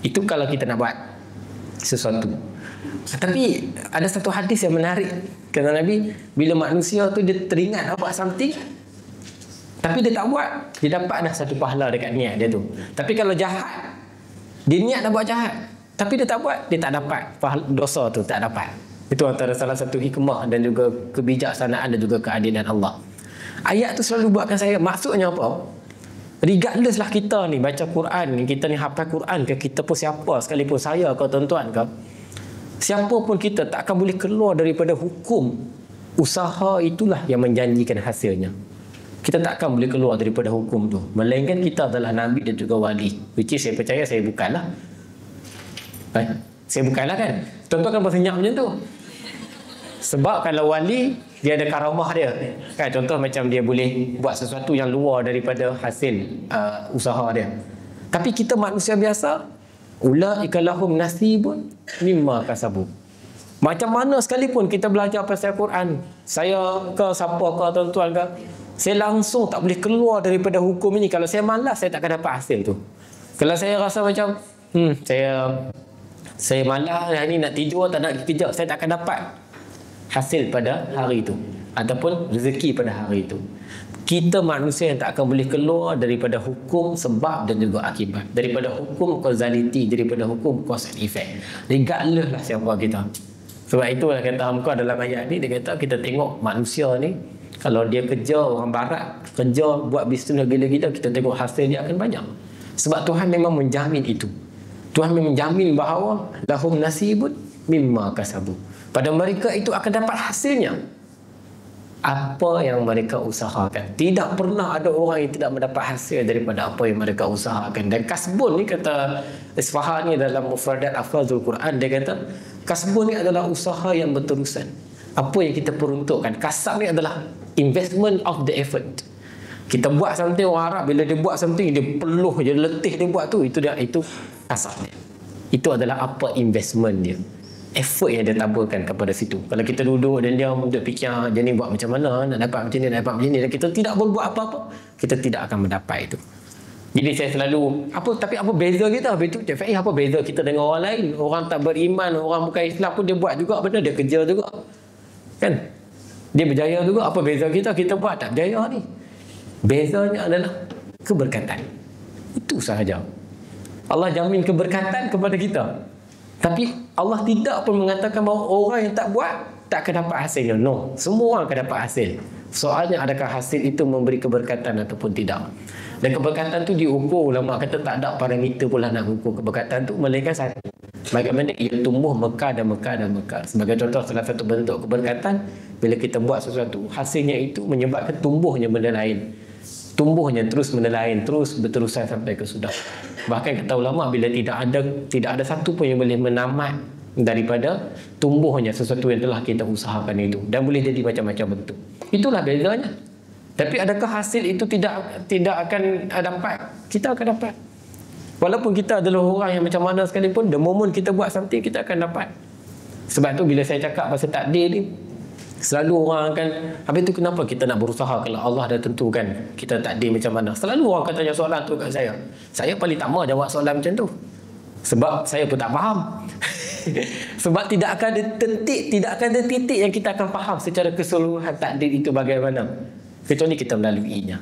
Itu kalau kita nak buat sesuatu. Tapi ada satu hadis yang menarik. Kata Nabi, bila manusia tu dia teringat nak buat something, tapi dia tak buat, dia dapat dah satu pahala dekat niat dia tu. Tapi kalau jahat, dia niat nak buat jahat, tapi dia tak buat, dia tak dapat dosa tu, tak dapat. Itu antara salah satu hikmah dan juga kebijaksanaan dan juga keadilan Allah. Ayat tu selalu buatkan saya, maksudnya apa? Regardless lah kita ni baca Quran, kita ni hafal Quran ke, kita pun siapa sekalipun, saya ke tuan-tuan ke, siapa pun kita tak akan boleh keluar daripada hukum. Usaha itulah yang menjanjikan hasilnya. Kita tak akan boleh keluar daripada hukum tu, melainkan kita adalah Nabi dan juga wali. Which is saya percaya saya bukanlah. Saya bukanlah kan. Tuan-tuan kan bersenyap macam tu. Sebab kalau wali, dia ada karamah dia kan. Contoh macam dia boleh buat sesuatu yang luar daripada hasil usaha dia. Tapi kita manusia biasa, ulaika lahum nasibun mimma kasabu. Macam mana sekalipun kita belajar pasal Quran, saya ke siapa ke tuan-tuan ke, saya langsung tak boleh keluar daripada hukum ini. Kalau saya malas, saya tak akan dapat hasil tu. Kalau saya rasa macam saya malas hari ni nak tidur, tak nak pergi kerja, saya tak akan dapat hasil pada hari itu ataupun rezeki pada hari itu. Kita manusia yang tak akan boleh keluar daripada hukum sebab dan juga akibat, daripada hukum causality, daripada hukum cause and effect, regardless lah siapa kita. Sebab itulah kata Hamka dalam ayat ni, dia kata kita tengok manusia ni, kalau dia kerja, orang barat kerja buat bisnes gila-gila, kita tengok hasil dia akan banyak. Sebab Tuhan memang menjamin itu. Tuhan memang menjamin bahawa lahum nasibun mimma kasabu, pada mereka itu akan dapat hasilnya apa yang mereka usahakan. Tidak pernah ada orang yang tidak mendapat hasil daripada apa yang mereka usahakan. Dan kasbun ni, kata Isfahani dalam Mufradat Afrazul Quran, dia kata kasbun ni adalah usaha yang berterusan. Apa yang kita peruntukkan. Kasab ni adalah investment of the effort. Kita buat something, orang Arab bila dia buat something, dia peluh, dia letih dia buat tu, itu kasab dia. Itu adalah apa investment dia, effort yang dia taburkan kepada situ. Kalau kita duduk dan dia fikir dia ni buat macam mana, nak dapat macam ni, nak dapat macam ni, dan kita tidak berbuat apa-apa, kita tidak akan mendapat itu. Jadi saya selalu, tapi apa beza kita? Habis tu Cik Faiz, apa beza kita dengan orang lain? Orang tak beriman, orang bukan Islam pun dia buat juga benda, dia kerja juga kan, dia berjaya juga. Apa beza kita? Kita buat tak berjaya ni. Bezanya adalah keberkatan. Itu sahaja. Allah jamin keberkatan kepada kita. Tapi Allah tidak pun mengatakan bahawa orang yang tak buat tak akan dapat hasilnya. No, semua orang akan dapat hasil. Soalnya adakah hasil itu memberi keberkatan ataupun tidak. Dan keberkatan tu diukur, ulama kata tak ada parameter pula nak ukur keberkatan tu, melainkan satu, bagaimana ia tumbuh mekar dan mekar dan mekar. Sebagai contoh, salah satu bentuk keberkatan, bila kita buat sesuatu, hasilnya itu menyebabkan tumbuhnya benda lain. Tumbuhnya terus benda lain, terus berterusan sampai ke sudah. Bahkan kata ulama, bila tidak ada satu pun yang boleh menamat daripada tumbuhnya sesuatu yang telah kita usahakan itu, dan boleh jadi macam-macam bentuk. Itulah bezanya. Tapi adakah hasil itu tidak akan dapat? Kita akan dapat. Walaupun kita adalah orang yang macam mana sekalipun, the moment kita buat something, kita akan dapat. Sebab tu bila saya cakap pasal takdir ni, selalu orang akan, habis tu kenapa kita nak berusaha kalau Allah dah tentukan kita takdir macam mana? Selalu orang akan tanya soalan tu kat saya. Saya paling tak mahu jawab soalan macam tu. Sebab saya pun tak faham. Sebab tidak akan ada titik yang kita akan faham secara keseluruhan takdir itu bagaimana, kecuali kita melaluinya.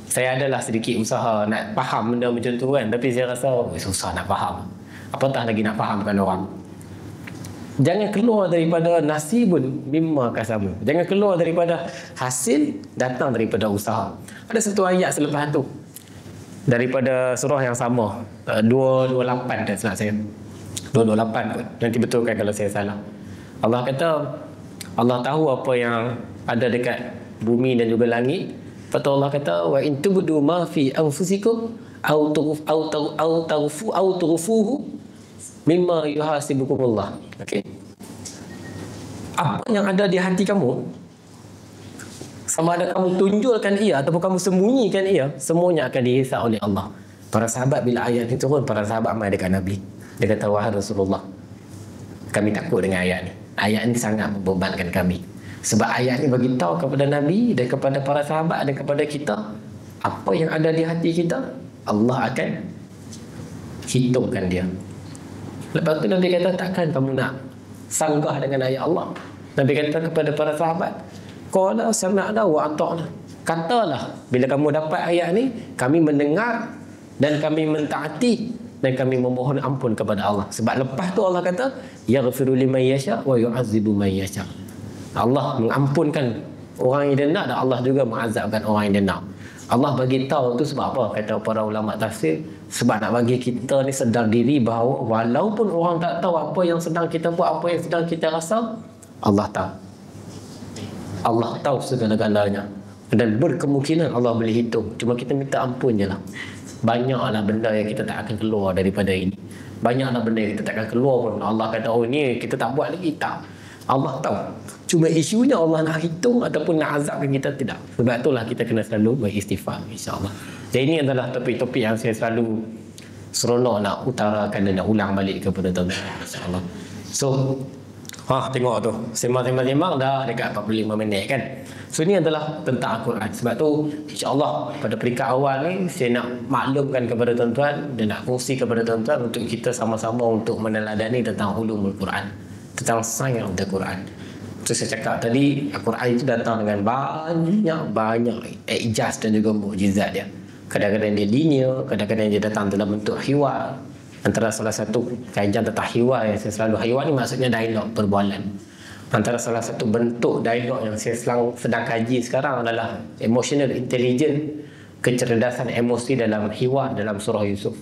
Saya adalah sedikit usaha nak faham benda macam tu kan, tapi saya rasa susah nak faham. Apatah lagi nak fahamkan orang. Jangan keluar daripada nasibun mimma kasabu. Jangan keluar daripada hasil datang daripada usaha. Ada satu ayat selepas tu daripada surah yang sama, 228 tak salah saya. 228 kot. Nanti betulkan kalau saya salah. Allah kata, Allah tahu apa yang ada dekat bumi dan juga langit. Lepas tu Allah kata, wa in tubdu ma fi anfusikum au tughfuhu mimma yuhasibukumullah. Okey. Apa yang ada di hati kamu, sama ada kamu tunjulkan ia ataupun kamu sembunyikan ia, semuanya akan dihisab oleh Allah. Para sahabat bila ayat ini turun, para sahabat mai dekat Nabi. Dia kata, wahai Rasulullah, kami takut dengan ayat ni. Ayat ni sangat membebankan kami. Sebab ayat ni bagi tahu kepada Nabi dan kepada para sahabat dan kepada kita, apa yang ada di hati kita, Allah akan hitungkan dia. Lepas tu Nabi kata, takkan kamu nak sanggah dengan ayat Allah? Nabi kata kepada para sahabat, qala sami'na wa ata'na. Katalah, bila kamu dapat ayat ni, kami mendengar dan kami mentaati dan kami memohon ampun kepada Allah. Sebab lepas tu Allah kata, yaghfiru liman yasha wa yu'adzibu man yasha. Allah mengampunkan orang yang dia nak dan Allah juga mengazabkan orang yang dia nak. Allah bagi tahu tu sebab apa? Kata para ulama tafsir, sebab nak bagi kita ni sedar diri bahawa walaupun orang tak tahu apa yang sedang kita buat, apa yang sedang kita rasa, Allah tahu. Allah tahu segala-galanya. Dan berkemungkinan Allah boleh hitung. Cuma kita minta ampun je lah. Banyaklah benda yang kita tak akan keluar daripada ini. Banyaklah benda yang kita tak akan keluar pun. Allah kata, oh ni kita tak buat lagi. Tak. Allah tahu. Cuma isunya Allah nak hitung ataupun nak azabkan kita, tidak. Sebab itulah kita kena selalu beristighfar, insyaAllah. Jadi ini adalah topik-topik yang saya selalu seronok nak utarakan dan nak ulang balik kepada tuan-tuan, insyaAllah. So, tengok tu. Sembang-sembang dah dekat 45 minit kan. So ini adalah tentang Al-Quran. Sebab tu insya-Allah pada peringkat awal ni saya nak maklumkan kepada tuan-tuan dan nak kongsi kepada tuan-tuan untuk kita sama-sama untuk meneladani tentang ulumul Quran, tentang science of the Quran. So saya cakap tadi, Al-Quran itu datang dengan banyak ijaz dan juga mukjizat dia. Kadang-kadang dia linear, kadang-kadang dia datang dalam bentuk hiwar. Antara salah satu kajian tentang hiwar yang saya selalu, hiwar ni maksudnya dialog, perbualan. Antara salah satu bentuk dialog yang saya sedang kaji sekarang adalah emotional intelligence, kecerdasan emosi dalam hiwar dalam surah Yusuf.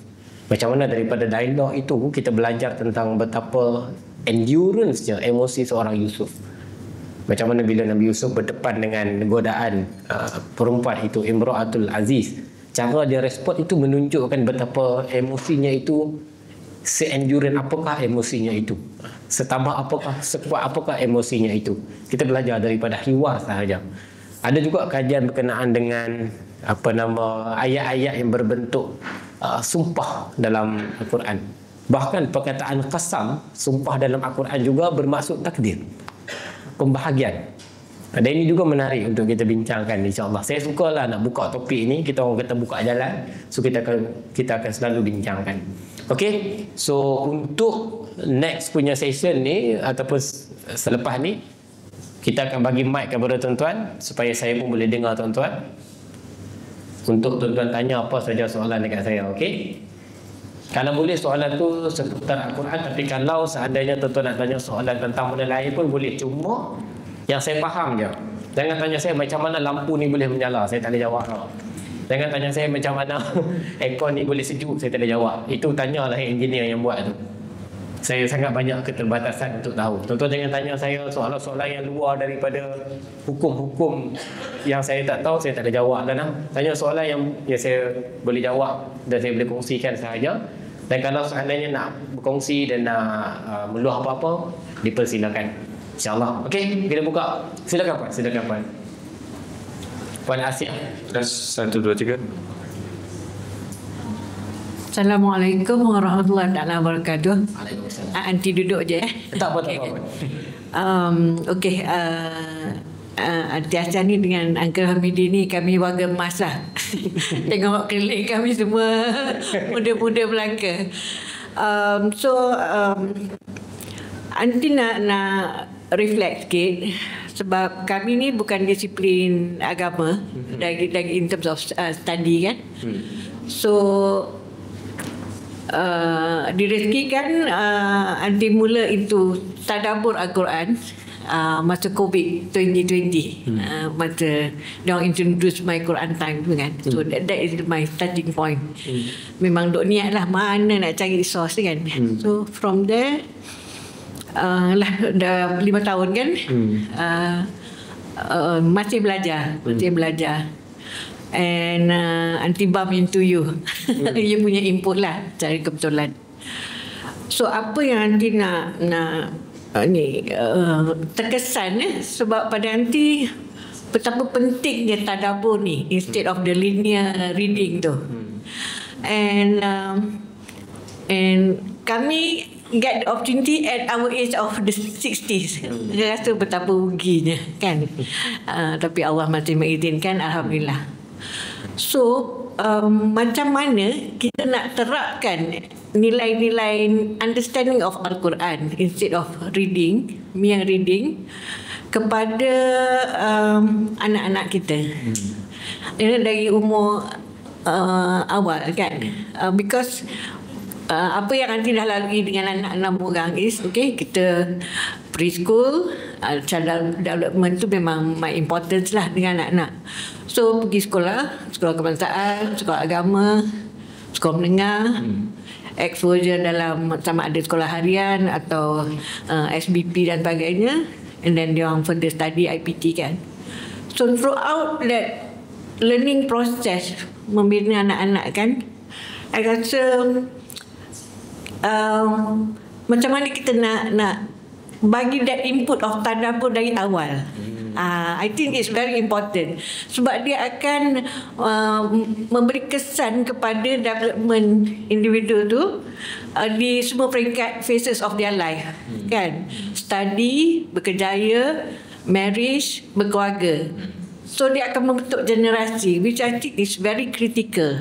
Macam mana daripada dialog itu kita belajar tentang betapa endurance-nya emosi seorang Yusuf. Macam mana bila Nabi Yusuf berdepan dengan godaan perempuan itu, Imra'atul Aziz, cara dia respon itu menunjukkan betapa emosinya itu, se-endurance apakah emosinya itu, setabah apakah, sekuat apakah emosinya itu. Kita belajar daripada hiwar sahaja. Ada juga kajian berkenaan dengan ayat-ayat yang berbentuk sumpah dalam Al-Quran. Bahkan perkataan qasam, sumpah dalam Al-Quran juga bermaksud takdir, pembahagian. Dan ini juga menarik untuk kita bincangkan, insya-Allah. Saya sukalah nak buka topik ini, kita orang kata buka jalan. So kita akan selalu bincangkan. Okey. So untuk next punya session ni ataupun selepas ni, kita akan bagi mic kepada tuan-tuan supaya saya pun boleh dengar tuan-tuan. Untuk tuan-tuan tanya apa saja soalan dekat saya, okey? Kalau boleh soalan tu seputar Al-Quran, tapi kalau seandainya tuan-tuan nak tanya soalan tentang benda lain pun boleh. Cuma yang saya faham je, jangan tanya saya macam mana lampu ni boleh menyala, saya tak boleh jawab. Jangan tanya saya macam mana aircon ni boleh sejuk, saya tak boleh jawab. Itu tanyalah engineer yang buat tu. Saya sangat banyak keterbatasan untuk tahu. Tuan-tuan jangan tanya saya soalan-soalan yang luar daripada hukum-hukum yang saya tak tahu, saya tak ada jawab kan. Tanya soalan yang saya boleh jawab dan saya boleh kongsikan sahaja. Dan kalau seandainya nak berkongsi dan nak meluah apa-apa, dipersilakan. InsyaAllah. Okey, kita buka. Silakan Puan. Puan Asia. Dah 1, 2, 3. Assalamualaikum warahmatullahi wabarakatuh. Waalaikumsalam. Aunty duduk je. Tak apa, tak apa. Okey, Aunty Hassan ni dengan Uncle Hamidi ni kami warga emas lah. Tengok keliling kami semua muda-muda belaka. Aunty nak reflect sikit sebab kami ni bukan disiplin agama dari in terms of study kan. So direzekikan Aunty mula itu tadabbur Al-Quran masa COVID 2020. Masa diorang introduce my Quran time tu kan. So that is my starting point. Memang duk niat lah mana nak cari source kan. So from there dah 5 tahun kan. Masih belajar. And Aunty bump into you. You punya input lah cari kebetulan. So apa yang Aunty nak terkesan sebab pada Aunty betapa pentingnya tadabbur ni instead of the linear reading tu. And kami get the opportunity at our age of the 60s. Saya rasa betapa ruginya kan. Tapi Allah masih mengizinkan, alhamdulillah. So macam mana kita nak terapkan nilai-nilai understanding of Al-Quran instead of mere reading kepada anak-anak kita. Ini dari umur awal kan. Because apa yang nanti dah lalui dengan anak-anak orang is kita preschool, child development tu memang my importance lah dengan anak-anak. So pergi sekolah kebangsaan, sekolah agama, sekolah menengah, exposure dalam sama ada sekolah harian atau SBP dan sebagainya, and then dia orang further study IPT kan. So throughout that learning process membina anak-anak kan, I rasa macam mana kita nak bagi that input of tadabbur dari awal. I think it's very important sebab dia akan memberi kesan kepada development individu tu di semua peringkat phases of their life kan. Study, berkerjaya, marriage, berkeluarga. So dia akan membentuk generasi which I think is very critical.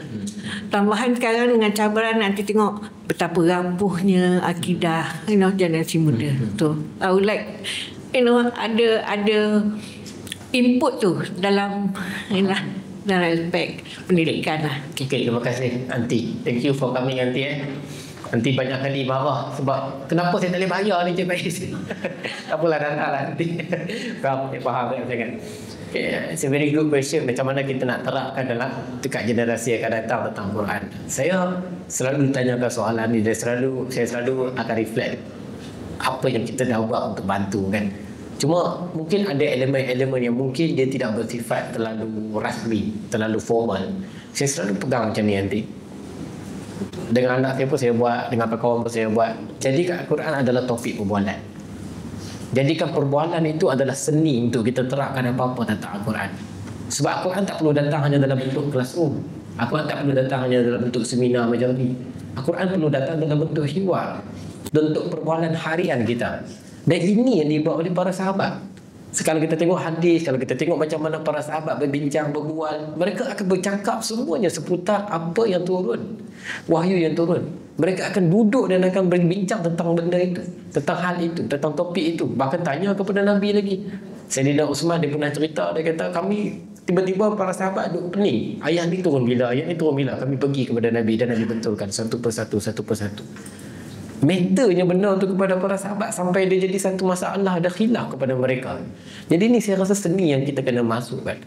Tambahan sekarang dengan cabaran nanti tengok betapa rapuhnya akidah generasi muda. So I would like ada input tu dalam dalam aspek pendidikan lah. Okay, terima kasih Aunty. Thank you for coming Aunty. Aunty banyak kali marah sebab kenapa saya tak boleh bayar ni Cik Faiz. Tak apalah, datanglah Aunty. Faham sangat. Okay, it's a very good question. Macam mana kita nak terapkan dalam dekat generasi yang akan datang tentang Quran. Saya selalu ditanyakan soalan ni dan saya selalu akan reflect apa yang kita dah buat untuk bantu kan. Cuma mungkin ada elemen-elemen yang mungkin dia tidak bersifat terlalu rasmi, terlalu formal. Saya selalu pegang macam ni nanti. Dengan anak saya pun saya buat, dengan kawan pun saya buat. Jadikan Al-Quran adalah topik perbualan. Jadikan perbualan itu adalah seni untuk kita terapkan apa-apa tentang Al-Quran. Sebab Al-Quran tak perlu datang hanya dalam bentuk classroom. Al-Quran tak perlu datang hanya dalam bentuk seminar macam ni. Al-Quran perlu datang dalam bentuk hiwar, bentuk perbualan harian kita. Dan ini yang dibuat oleh para sahabat. Sekarang kita tengok hadis, kalau kita tengok macam mana para sahabat berbincang, berbual, mereka akan bercakap semuanya seputar apa yang turun, wahyu yang turun. Mereka akan duduk dan akan berbincang tentang benda itu, tentang hal itu, tentang topik itu. Bahkan tanya kepada Nabi lagi. Sayyidina Uthman dia pernah cerita, dia kata kami tiba-tiba para sahabat duduk pening. Ayat ni turun bila, ayat ni turun bila. Kami pergi kepada Nabi dan Nabi betulkan satu persatu. Matternya benda tu kepada para sahabat sampai dia jadi satu masalah, ada khilaf kepada mereka. Jadi ni saya rasa seni yang kita kena masukkan.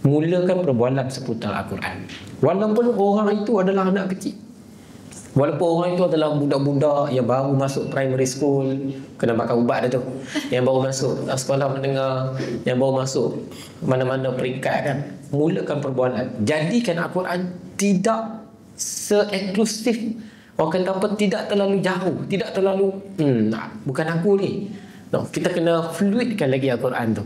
Mulakan perbualan seputar Al-Quran. Walaupun orang itu adalah anak kecil, walaupun orang itu adalah budak-budak yang baru masuk primary school, kena makan ubat dah tu, yang baru masuk sekolah menengah, yang baru masuk mana-mana peringkat kan, mulakan perbualan. Jadikan Al-Quran tidak se-eksklusif, orang kata apa, tidak terlalu jauh, tidak terlalu bukan aku ni. No, kita kena fluidkan lagi Al-Quran tu.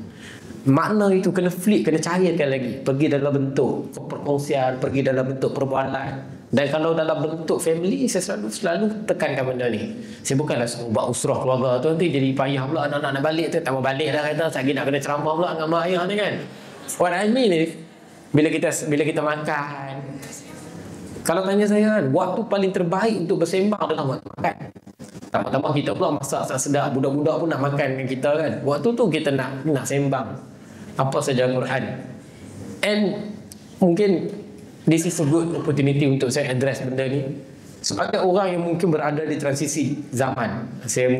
Makna itu kena fluid, kena cairkan lagi. Pergi dalam bentuk perkongsian, pergi dalam bentuk perbualan. Dan kalau dalam bentuk family, saya selalu tekankan benda ni. Saya bukanlah suruh buat usrah keluarga tu, nanti jadi payah pula anak-anak nak balik tu, tak mau balik dah kata, saya nak kena ceramah pula dengan mak ayah ni kan. What I mean is, bila kita makan, kalau tanya saya kan, waktu paling terbaik untuk bersembang adalah waktu makan. Tambah-tambah kita pula masak sedap, budak-budak pun nak makan dengan kita kan. Waktu tu kita nak sembang apa saja Quran. And mungkin this is a good opportunity untuk saya address benda ni. Sebagai orang yang mungkin berada di transisi zaman, saya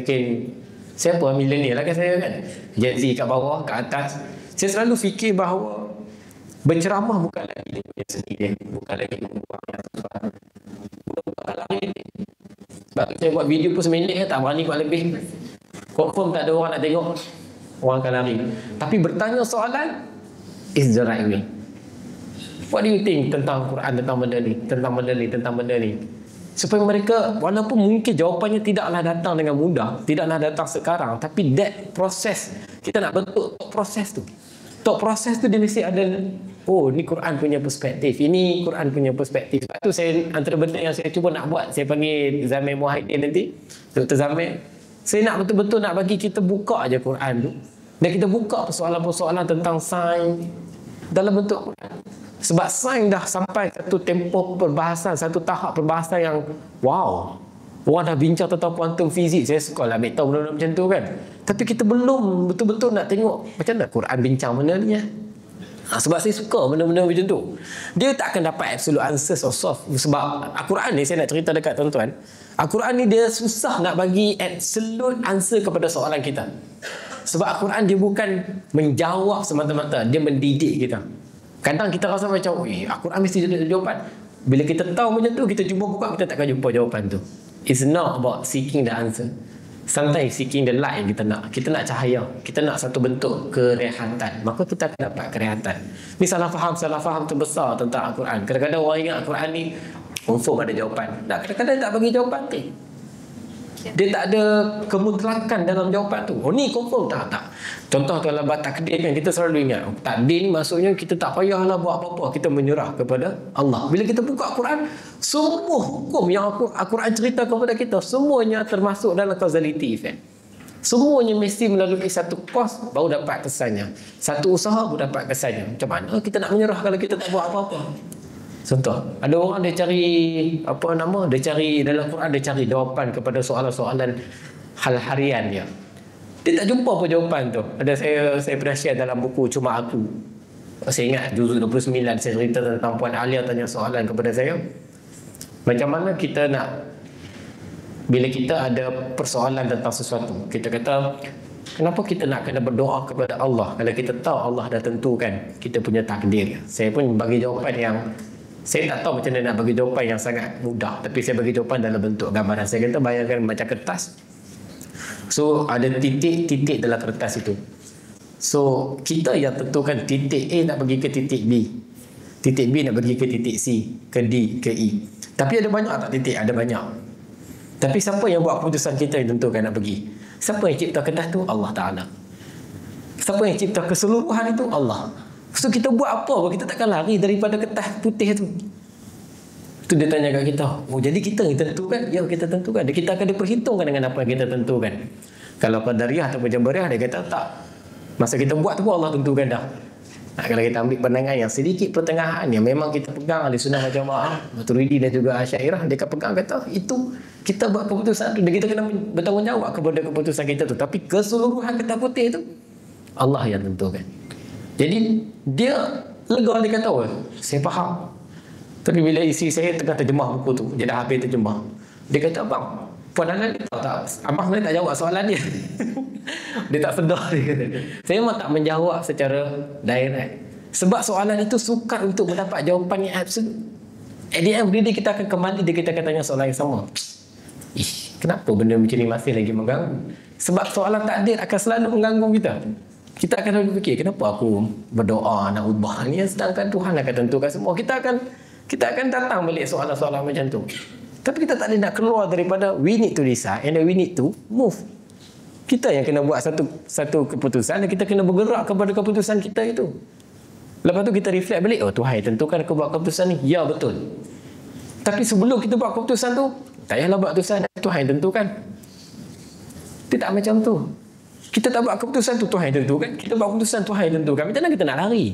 milenial lah kan saya kan, Gen Z kat bawah, kat atas, saya selalu fikir bahawa berceramah bukan lagi dia punya seni dia, bukan lagi orang yang susah. Bukan lagi. Sebab saya buat video pun seminit kan, tak berani buat lebih. Confirm tak ada orang nak tengok, orang akan lari. Tapi bertanya soalan is the right way. What do you think tentang Quran, tentang benda ni? Supaya mereka, walaupun mungkin jawapannya tidaklah datang dengan mudah, tidaklah datang sekarang, tapi that proses, kita nak bentuk proses tu. Proses tu dia mesti ada, oh ni Quran punya perspektif, ini Quran punya perspektif. Sebab tu saya, antara benda yang saya cuba nak buat, saya panggil Zamir Muhaiddin nanti, Dr. Zamir, saya nak betul-betul nak bagi kita buka aja Quran tu, dan kita buka persoalan-persoalan tentang sains dalam bentuk Quran. Sebab sains dah sampai satu tempoh perbahasan, satu tahap perbahasan yang wow, orang dah bincang tentang kuantum fizik. Saya suka lah ambil tahu benda-benda macam tu kan. Tapi kita belum betul-betul nak tengok macam mana Quran bincang benda ni. Sebab saya suka benda-benda macam tu. Dia tak akan dapat absolute answers or solve. Sebab Al-Quran ni, saya nak cerita dekat tuan-tuan, Al-Quran ni dia susah nak bagi absolute answer kepada soalan kita. Sebab Al-Quran dia bukan menjawab semata-mata, dia mendidik kita. Kadang kita rasa macam, Al-Quran mesti ada jawapan. Bila kita tahu macam tu, kita cuba buka, kita takkan jumpa jawapan tu. It's not about seeking the answer. Sometimes seeking the light yang kita nak. Kita nak cahaya. Kita nak satu bentuk kerehatan. Maka kita akan dapat kerehatan. Ni salah faham terbesar tentang Al-Quran. Kadang-kadang orang ingat Al-Quran ni confirm ada jawapan. Kadang-kadang tak bagi jawapan tu. Dia tak ada kemutlakan dalam jawapan tu. Oh ni confirm tak? Contoh kalau bab takdir kan, kita selalu ingat takdir ni maksudnya kita tak payahlah buat apa-apa, kita menyerah kepada Allah. Bila kita buka Al-Quran, semua hukum yang Al-Quran cerita kepada kita, semuanya termasuk dalam causality effect. Semuanya mesti melalui satu kos baru dapat kesannya, satu usaha baru dapat kesannya. Macam mana kita nak menyerah kalau kita tak buat apa-apa? Contoh, ada orang dia cari dia cari dalam Quran, dia cari jawapan kepada soalan-soalan hal harian dia. Dia tak jumpa apa jawapan tu. Ada saya pernah share dalam buku Cuma Aku. Saya ingat juzuk 29 saya cerita tentang Puan Alia tanya soalan kepada saya. Macam mana kita nak, bila kita ada persoalan tentang sesuatu, kita kata, kenapa kita nak kena berdoa kepada Allah kalau kita tahu Allah dah tentukan kita punya takdir? Saya pun bagi jawapan yang saya tak tahu macam mana nak bagi jawapan yang sangat mudah, tapi saya bagi jawapan dalam bentuk gambaran. Saya kata bayangkan macam kertas. So ada titik-titik dalam kertas itu. So kita yang tentukan titik A nak pergi ke titik B, titik B nak pergi ke titik C, ke D, ke E. Tapi ada banyak tak titik? Ada banyak. Tapi siapa yang buat keputusan kita yang tentukan nak pergi? Siapa yang cipta kertas tu? Allah Ta'ala. Siapa yang cipta keseluruhan itu? Allah. So kita buat apa? Kita takkan lari daripada kertas putih tu. Tu dia tanya kat kita, oh jadi kita yang tentukan? Ya, kita tentukan. Kita akan diperhitungkan dengan apa yang kita tentukan. Kalau Qadariyah atau Jabariyah, dia kata tak. Masa kita buat tu pun Allah tentukan dah. Kalau kita ambil pandangan yang sedikit pertengahan, yang memang kita pegang Ahli Sunnah wal Jamaah, Maturidi dan juga Asy'ariyah, dia akan pegang kata itu kita buat keputusan tu dan kita kena bertanggungjawab kepada keputusan kita tu. Tapi keseluruhan kertas putih tu Allah yang tentukan. Jadi dia lega, dia kata, oh, saya faham. Tapi bila isteri saya tengah terjemah buku tu, dia dah habis terjemah, dia kata, abang, Puan Alan tahu tak, abang sebenarnya tak jawab soalan dia. Dia tak sedar, dia kata. Saya memang tak menjawab secara direct. Sebab soalan itu sukar untuk mendapat jawapan yang absolute. At the end of the day, kita akan kembali, kita akan tanya soalan yang sama. Kenapa benda macam ni masih lagi mengganggu? Sebab soalan takdir akan selalu mengganggu kita. Kita akan selalu fikir, kenapa aku berdoa nak ubah ni, sedangkan Tuhan akan tentukan semua. Kita akan datang balik soalan-soalan macam tu. Tapi kita tak boleh nak keluar daripada we need to decide and we need to move. Kita yang kena buat satu keputusan dan kita kena bergerak kepada keputusan kita itu. Lepas tu kita reflect balik, oh Tuhan tentukan aku buat keputusan ni. Ya, betul. Tapi sebelum kita buat keputusan tu, tak payahlah buat keputusan, Tuhan yang tentukan. Dia tak macam tu. Kita tak buat keputusan tu, Tuhan yang tentukan. Kita buat keputusan, Tuhan yang tentukan. Macam mana kita nak lari?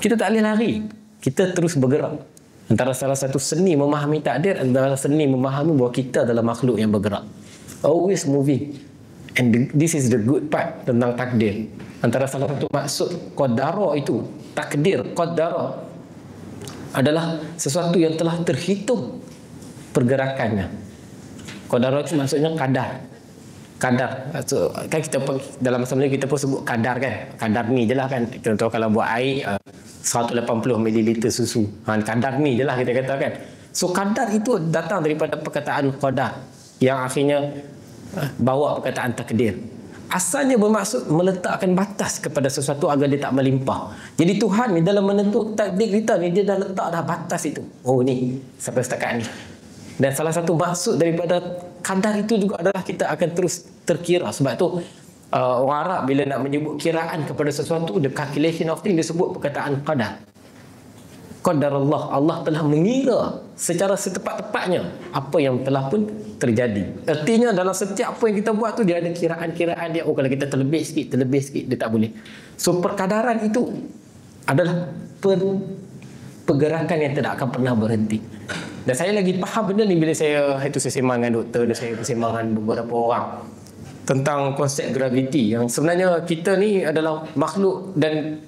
Kita tak boleh lari. Kita terus bergerak. Antara salah satu seni memahami takdir adalah seni memahami bahawa kita adalah makhluk yang bergerak. Always moving. And this is the good part tentang takdir. Antara salah satu maksud qadara itu, takdir, qadara adalah sesuatu yang telah terhitung pergerakannya. Qadara itu maksudnya kadar. Kadar. So, kan kita dalam masa Melayu kita pun sebut kadar kan. Kadar ni je lah kan. Contoh kalau buat air 180 ml susu. Kadar ni je lah kita kata kan. So kadar itu datang daripada perkataan qadar yang akhirnya bawa perkataan takdir. Asalnya bermaksud meletakkan batas kepada sesuatu agar dia tak melimpah. Jadi Tuhan ni dalam menentuk takdir kita ni, dia dah letak dah batas itu. Oh ni sampai setakat ni. Dan salah satu maksud daripada kadar itu juga adalah kita akan terus terkira. Sebab tu orang Arab bila nak menyebut kiraan kepada sesuatu, the calculation of thing, dia sebut perkataan qadar. Qadar Allah, Allah telah mengira secara setepat-tepatnya apa yang telah pun terjadi. Artinya dalam setiap apa yang kita buat tu dia ada kiraan-kiraan dia. Oh kalau kita terlebih sikit dia tak boleh. So perkadaran itu adalah pergerakan yang tidak akan pernah berhenti. Dan saya lagi faham benda ni bila saya sembang dengan doktor dan saya bersembang dengan beberapa orang tentang konsep graviti, yang sebenarnya kita ni adalah makhluk dan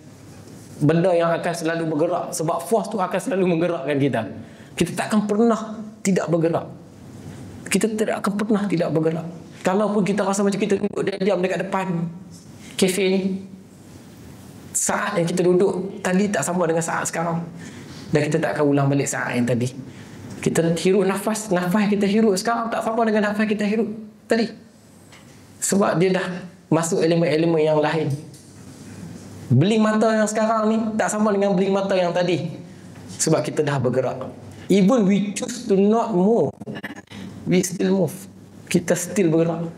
benda yang akan selalu bergerak, sebab force tu akan selalu menggerakkan kita. Kita tak akan pernah tidak bergerak. Kita tidak akan pernah tidak bergerak. Kalaupun kita rasa macam kita duduk diam dekat depan kafe ni, saat yang kita duduk tadi tak sama dengan saat sekarang. Dan kita tak akan ulang balik saat yang tadi. Kita hirup nafas yang kita hirup sekarang tak sama dengan nafas kita hirup tadi. Sebab dia dah masuk elemen-elemen yang lain. Beling mata yang sekarang ni tak sama dengan beling mata yang tadi. Sebab kita dah bergerak. Even we choose to not move, we still move. Kita still bergerak.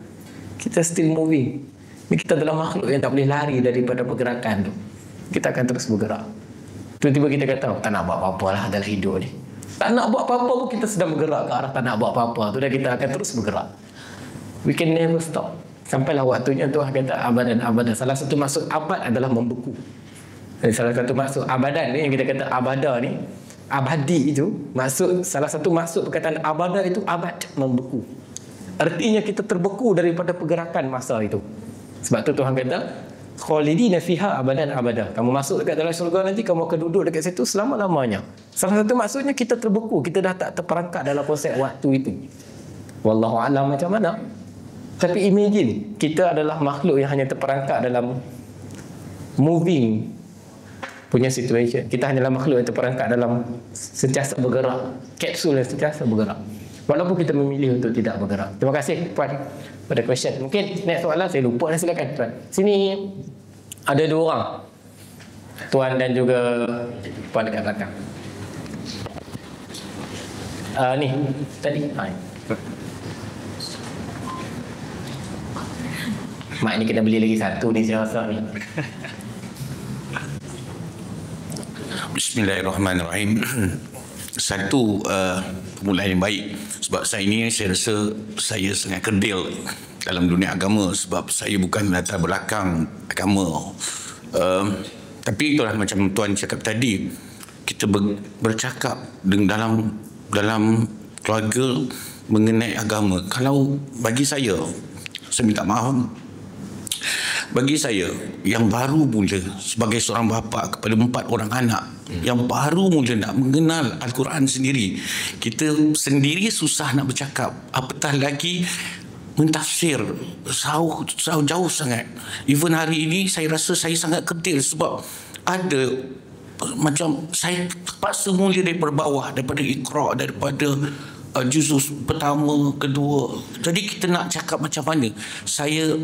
Kita still moving. Kita adalah makhluk yang tak boleh lari daripada pergerakan tu. Kita akan terus bergerak. Tiba-tiba kita kata, tak nak buat apa-apa lah dalam hidup ni. Tak nak buat apa-apa pun kita sedang bergerak ke arah tak nak buat apa-apa tu, dan kita akan terus bergerak. We can never stop. Sampailah waktunya Tuhan kata abadan. Salah satu maksud abad adalah membeku. Dan salah satu maksud abadan ni yang kita kata abada ni, abadi itu, salah satu maksud perkataan abada itu abad, membeku. Artinya kita terbeku daripada pergerakan masa itu. Sebab tu Tuhan kata khalidina fiha abadan abada. Kamu masuk dekat dalam syurga nanti, kamu akan duduk dekat situ selama-lamanya. Salah satu maksudnya kita terbeku, kita dah tak terperangkap dalam konsep waktu itu. Wallahu a'lam macam mana. Tapi imagine kita adalah makhluk yang hanya terperangkap dalam moving punya situation. Kita hanyalah makhluk yang terperangkap dalam sentiasa bergerak, kapsul yang sentiasa bergerak. Walaupun kita memilih untuk tidak bergerak. Terima kasih Puan pada question. Mungkin next soalan saya lupa dah, silakan Tuan. Sini ada dua orang. Tuan dan juga Puan dekat belakang. Ni tadi. Mak ni kena beli lagi satu ni saya rasa ni. Bismillahirrahmanirrahim. Satu permulaan yang baik. Sebab saya rasa saya sangat kerdil dalam dunia agama, sebab saya bukan latar belakang agama. Tapi itulah macam Tuan cakap tadi, kita bercakap dalam keluarga mengenai agama. Kalau bagi saya minta maaf, bagi saya yang baru mula sebagai seorang bapa kepada 4 orang anak, yang baru mula nak mengenal Al-Quran sendiri, kita sendiri susah nak bercakap, apatah lagi mentafsir. Jauh sangat. Even hari ini saya rasa saya sangat kerdil, sebab ada macam saya terpaksa mula daripada bawah, daripada Iqra, daripada juzuz pertama, kedua. Jadi kita nak cakap macam mana, saya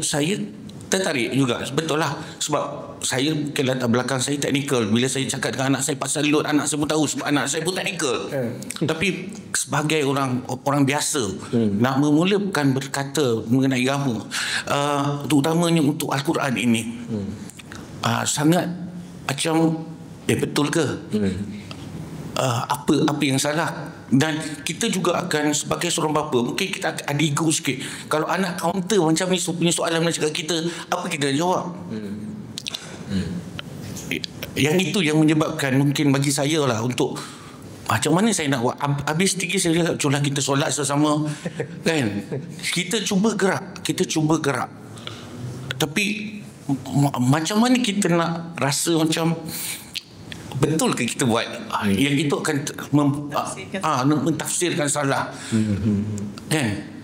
tertarik juga. Betul lah, sebab saya mungkin latar belakang saya teknikal. Bila saya cakap dengan anak saya pasal load, anak saya pun tahu sebab anak saya pun teknikal. Tapi sebagai orang biasa nak memulakan berkata mengenai agama, terutamanya untuk Al-Quran ini, sangat macam betul ke? apa yang salah. Dan kita juga akan sebagai seorang bapa, mungkin kita ada ego sikit. Kalau anak counter macam ni punya soalan macam kita, apa kita nak jawab? Yang itu yang menyebabkan mungkin bagi saya lah, untuk macam mana saya nak buat. Habis tinggi saya cakap, culah kita solat sesama kan. Kita cuba gerak. Tapi macam mana kita nak rasa macam betul ke kita buat? Yang itu akan mentafsirkan salah. Kan?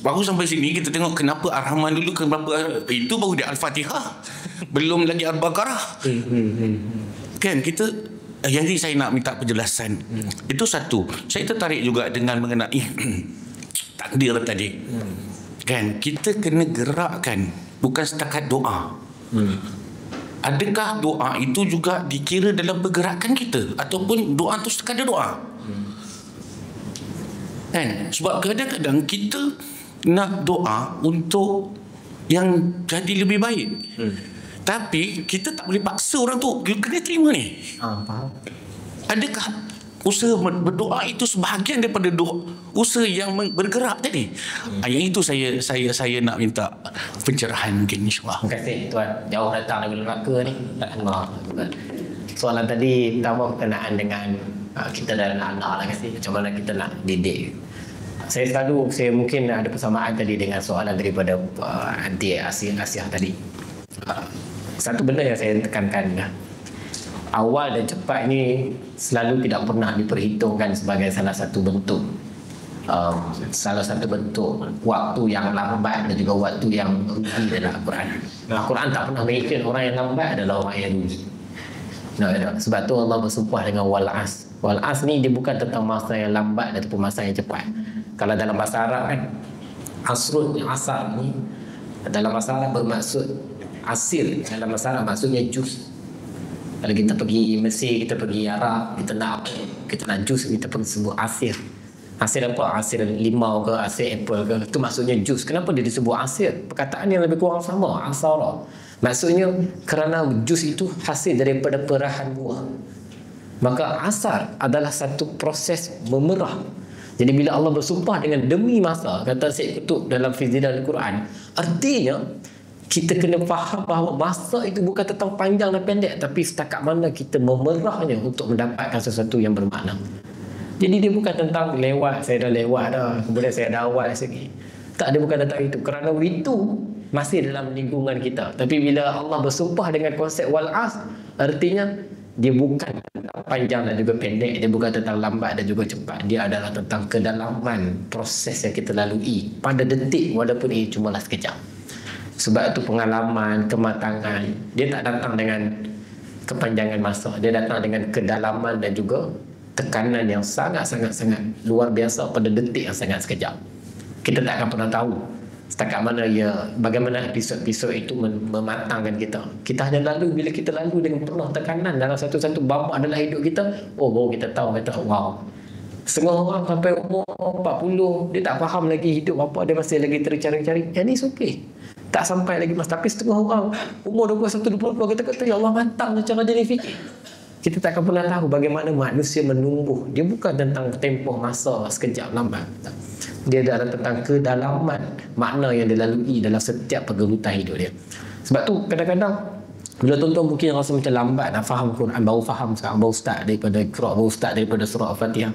Baru sampai sini kita tengok kenapa Ar-Rahman dulu, kenapa itu baru dia Al-Fatihah, belum lagi Al-Baqarah. Kan kita, jadi saya nak minta penjelasan. Itu satu. Saya tertarik juga dengan mengenai takdir tadi. Kan kita kena gerakkan, bukan setakat doa. Adakah doa itu juga dikira dalam pergerakan kita, ataupun doa itu sekadar doa? Kan? Sebab kadang-kadang kita nak doa untuk yang jadi lebih baik. Tapi kita tak boleh paksa orang tu kena terima ni. Faham. Adakah usaha berdoa itu sebahagian daripada doa, usaha yang bergerak tadi? Yang itu saya nak minta pencerahan mungkin, insyaAllah. Terima kasih Tuan. Jauh datang dari neraka ni. Allah. Soalan tadi pertama berkenaan dengan kita dan anak-anak lah kasi. Macam mana kita nak didik. Saya mungkin ada persamaan tadi dengan soalan daripada Aunty Asiah tadi. Satu benda yang saya tekankan, awal dan cepat ni selalu tidak pernah diperhitungkan sebagai salah satu bentuk waktu yang lambat dan juga waktu yang rugi dalam Al-Quran. Al-Quran tak pernah mengikat orang yang lambat adalah orang yang rugi. Sebab tu Allah bersumpah dengan wal-as. Wal-as ni dia bukan tentang masa yang lambat ataupun masa yang cepat. Kalau dalam bahasa Arab kan, asar ni dalam bahasa Arab bermaksud asir. Dalam bahasa Arab maksudnya jus. Kalau kita pergi Mesir, kita pergi Arab, kita nak jus, kita pergi sebut asir. Asir apa? Asir limau ke, asir apple ke, itu maksudnya jus. Kenapa dia disebut asir? Perkataan yang lebih kurang sama, asara. Maksudnya kerana jus itu hasil daripada perahan buah. Maka asar adalah satu proses memerah. Jadi bila Allah bersumpah dengan demi masa, kata Syed Qutb dalam Fizidal Al-Quran, artinya kita kena faham bahawa masa itu bukan tentang panjang dan pendek, tapi setakat mana kita memerahnya untuk mendapatkan sesuatu yang bermakna. Jadi dia bukan tentang lewat, saya dah lewat dah, kemudian saya dah awal lagi. Tak, dia bukan tentang itu. Kerana itu masih dalam lingkungan kita. Tapi bila Allah bersumpah dengan konsep wal-as, artinya dia bukan tentang panjang dan juga pendek, dia bukan tentang lambat dan juga cepat. Dia adalah tentang kedalaman proses yang kita lalui pada detik, walaupun ini cumalah sekejap. Sebab itu pengalaman, kematangan, dia tak datang dengan kepanjangan masa, dia datang dengan kedalaman dan juga tekanan yang sangat-sangat luar biasa pada detik yang sangat sekejap. Kita tak akan pernah tahu setakat mana bagaimana episod-episod itu mematangkan kita. Kita hanya lalu, bila kita lalu dengan penuh tekanan dalam satu-satu babak dalam hidup kita, baru kita tahu, wow. Setengah orang sampai umur 40, dia tak faham lagi hidup apa, dia masih lagi tercari-cari. Yang ni okey. Tak sampai lagi mas. Tapi setengah orang umur 21-22 kata ya Allah mantap cara dia fikir. Kita tak akan pernah tahu bagaimana manusia menumbuh. Dia bukan tentang tempoh masa sekejap lambat. Dia adalah tentang kedalaman makna yang dilalui dalam setiap pergelutan hidup dia. Sebab tu kadang-kadang bila tuan-tuan mungkin rasa macam lambat nak faham Quran, baru faham sekarang, baru start daripada Iqra', baru start daripada surah Al-Fatihah.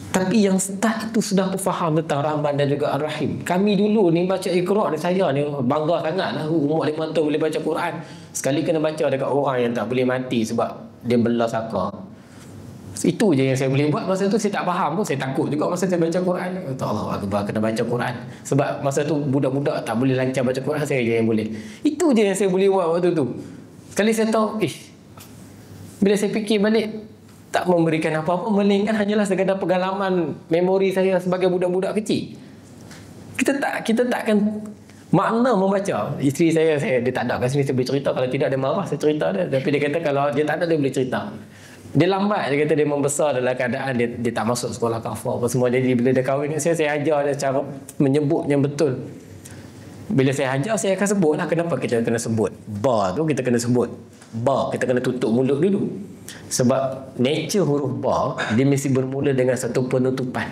Tapi yang start itu sudah faham tentang Rahman dan juga Ar-Rahim. Kami dulu ni baca Iqra' ni, saya ni bangga sangat lah, umur 5 tahun boleh baca Quran. Sekali kena baca dekat orang yang tak boleh mati sebab dia belah saka. Itu je yang saya boleh buat. Masa tu saya tak faham pun, saya takut juga masa saya baca Quran. Kata Allah Akbar, kena baca Quran. Sebab masa tu budak-budak tak boleh lancar baca Quran, saya je yang boleh. Itu je yang saya boleh buat waktu tu. Sekali saya tahu, bila saya fikir balik, tak memberikan apa-apa, melainkan hanyalah sekadar pengalaman memori saya sebagai budak-budak kecil. Kita takkan makna membaca. Isteri saya dia tak ada kat sini, saya boleh cerita. Kalau tidak dia marah, saya cerita dia. Tapi dia kata kalau dia tak ada, dia boleh cerita. Dia lambat, dia kata dia membesar dalam keadaan dia tak masuk sekolah kafar apa semua. Jadi bila dia kahwin dengan saya ajar dia cara menyebut yang betul. Bila saya ajar, saya akan sebut lah kenapa kita kena sebut. Ba tu kita kena sebut. ba, kita kena tutup mulut dulu. Sebab nature huruf ba, dia mesti bermula dengan satu penutupan.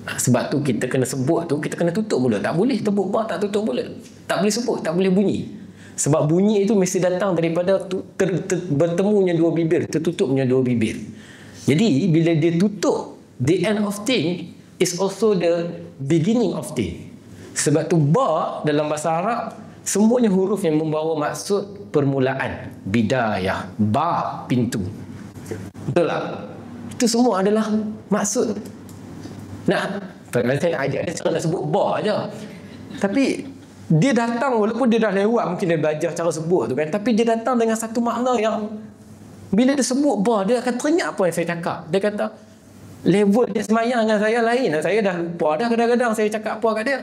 Sebab tu kita kena sebut tu, kita kena tutup mulut. Tak boleh tebuk ba tak tutup mulut. Tak boleh sebut, tak boleh bunyi. Sebab bunyi itu mesti datang daripada bertemunya dua bibir, tertutupnya dua bibir. Jadi bila dia tutup, the end of thing is also the beginning of thing. Sebab tu ba dalam bahasa Arab semuanya huruf yang membawa maksud permulaan, bidayah, ba pintu. Betul tak? Itu semua adalah maksud. Nah, saya ajar dia cara nak sebut ba aja. Tapi dia datang walaupun dia dah lewat, mungkin dia belajar cara sebut tu kan, tapi dia datang dengan satu makna yang bila dia sebut ba, dia akan teringat apa yang saya cakap. Dia kata level dia semayang dengan saya lain. Saya dah lupa dah kadang-kadang saya cakap apa kat dia.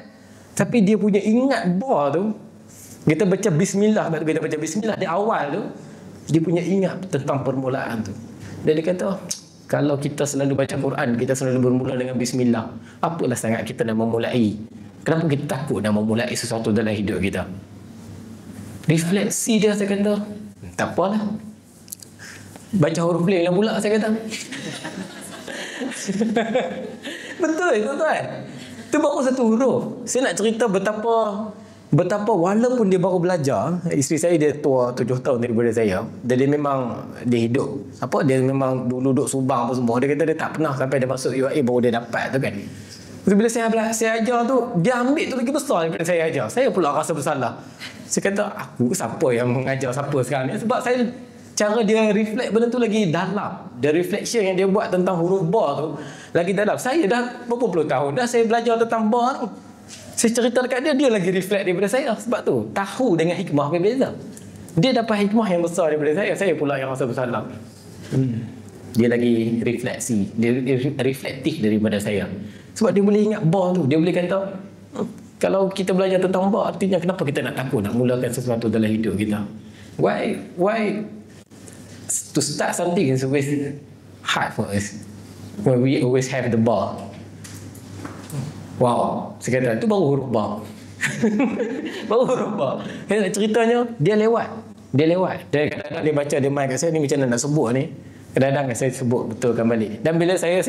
Tapi dia punya ingat ba tu. Kita baca bismillah, kita baca bismillah di awal tu, dia punya ingat tentang permulaan tu. Dan dia kata, kalau kita selalu baca Quran, kita selalu bermula dengan bismillah, apalah sangat kita nak memulai? Kenapa kita takut nak memulai sesuatu dalam hidup kita? Refleksi dia, saya kata, tak apalah, baca huruf lain lah pula, saya kata. Betul tuan-tuan. Itu baru satu huruf. Saya nak cerita betapa walaupun dia baru belajar, isteri saya dia tua 7 tahun daripada saya, dan dia memang dia hidup dia memang dulu duduk Subang apa semua. Dia kata dia tak pernah sampai dia masuk UAE baru dia dapat tu kan. Lepas bila saya ajar tu, dia ambil tu lagi besar daripada saya ajar. Saya pula rasa bersalah. Saya kata, aku siapa yang mengajar siapa sekarang ni? Sebab saya, cara dia reflect benda tu lagi dalam. The reflection yang dia buat tentang huruf ba tu lagi dalam. Saya dah berapa puluh tahun dah saya belajar tentang ba tu. Saya cerita dekat dia, dia lagi reflect daripada saya. Sebab tu, tahu dengan hikmah berbeza. Dia dapat hikmah yang besar daripada saya pula yang rasa bersalah. Dia lagi refleksi, dia reflektif daripada saya. Sebab dia boleh ingat ba tu. Dia boleh kata, kalau kita belajar tentang ba, artinya kenapa kita nak takut nak mulakan sesuatu dalam hidup kita? Why to start something is always hard for us when we always have the ba. Wow, saya kata, itu baru huruf ba. Baru huruf ba. Ceritanya, dia lewat. Dia kadang-kadang dia baca, dia main kat saya, ni macam mana nak sebut ni. Kadang-kadang saya sebut betulkan balik. Dan bila saya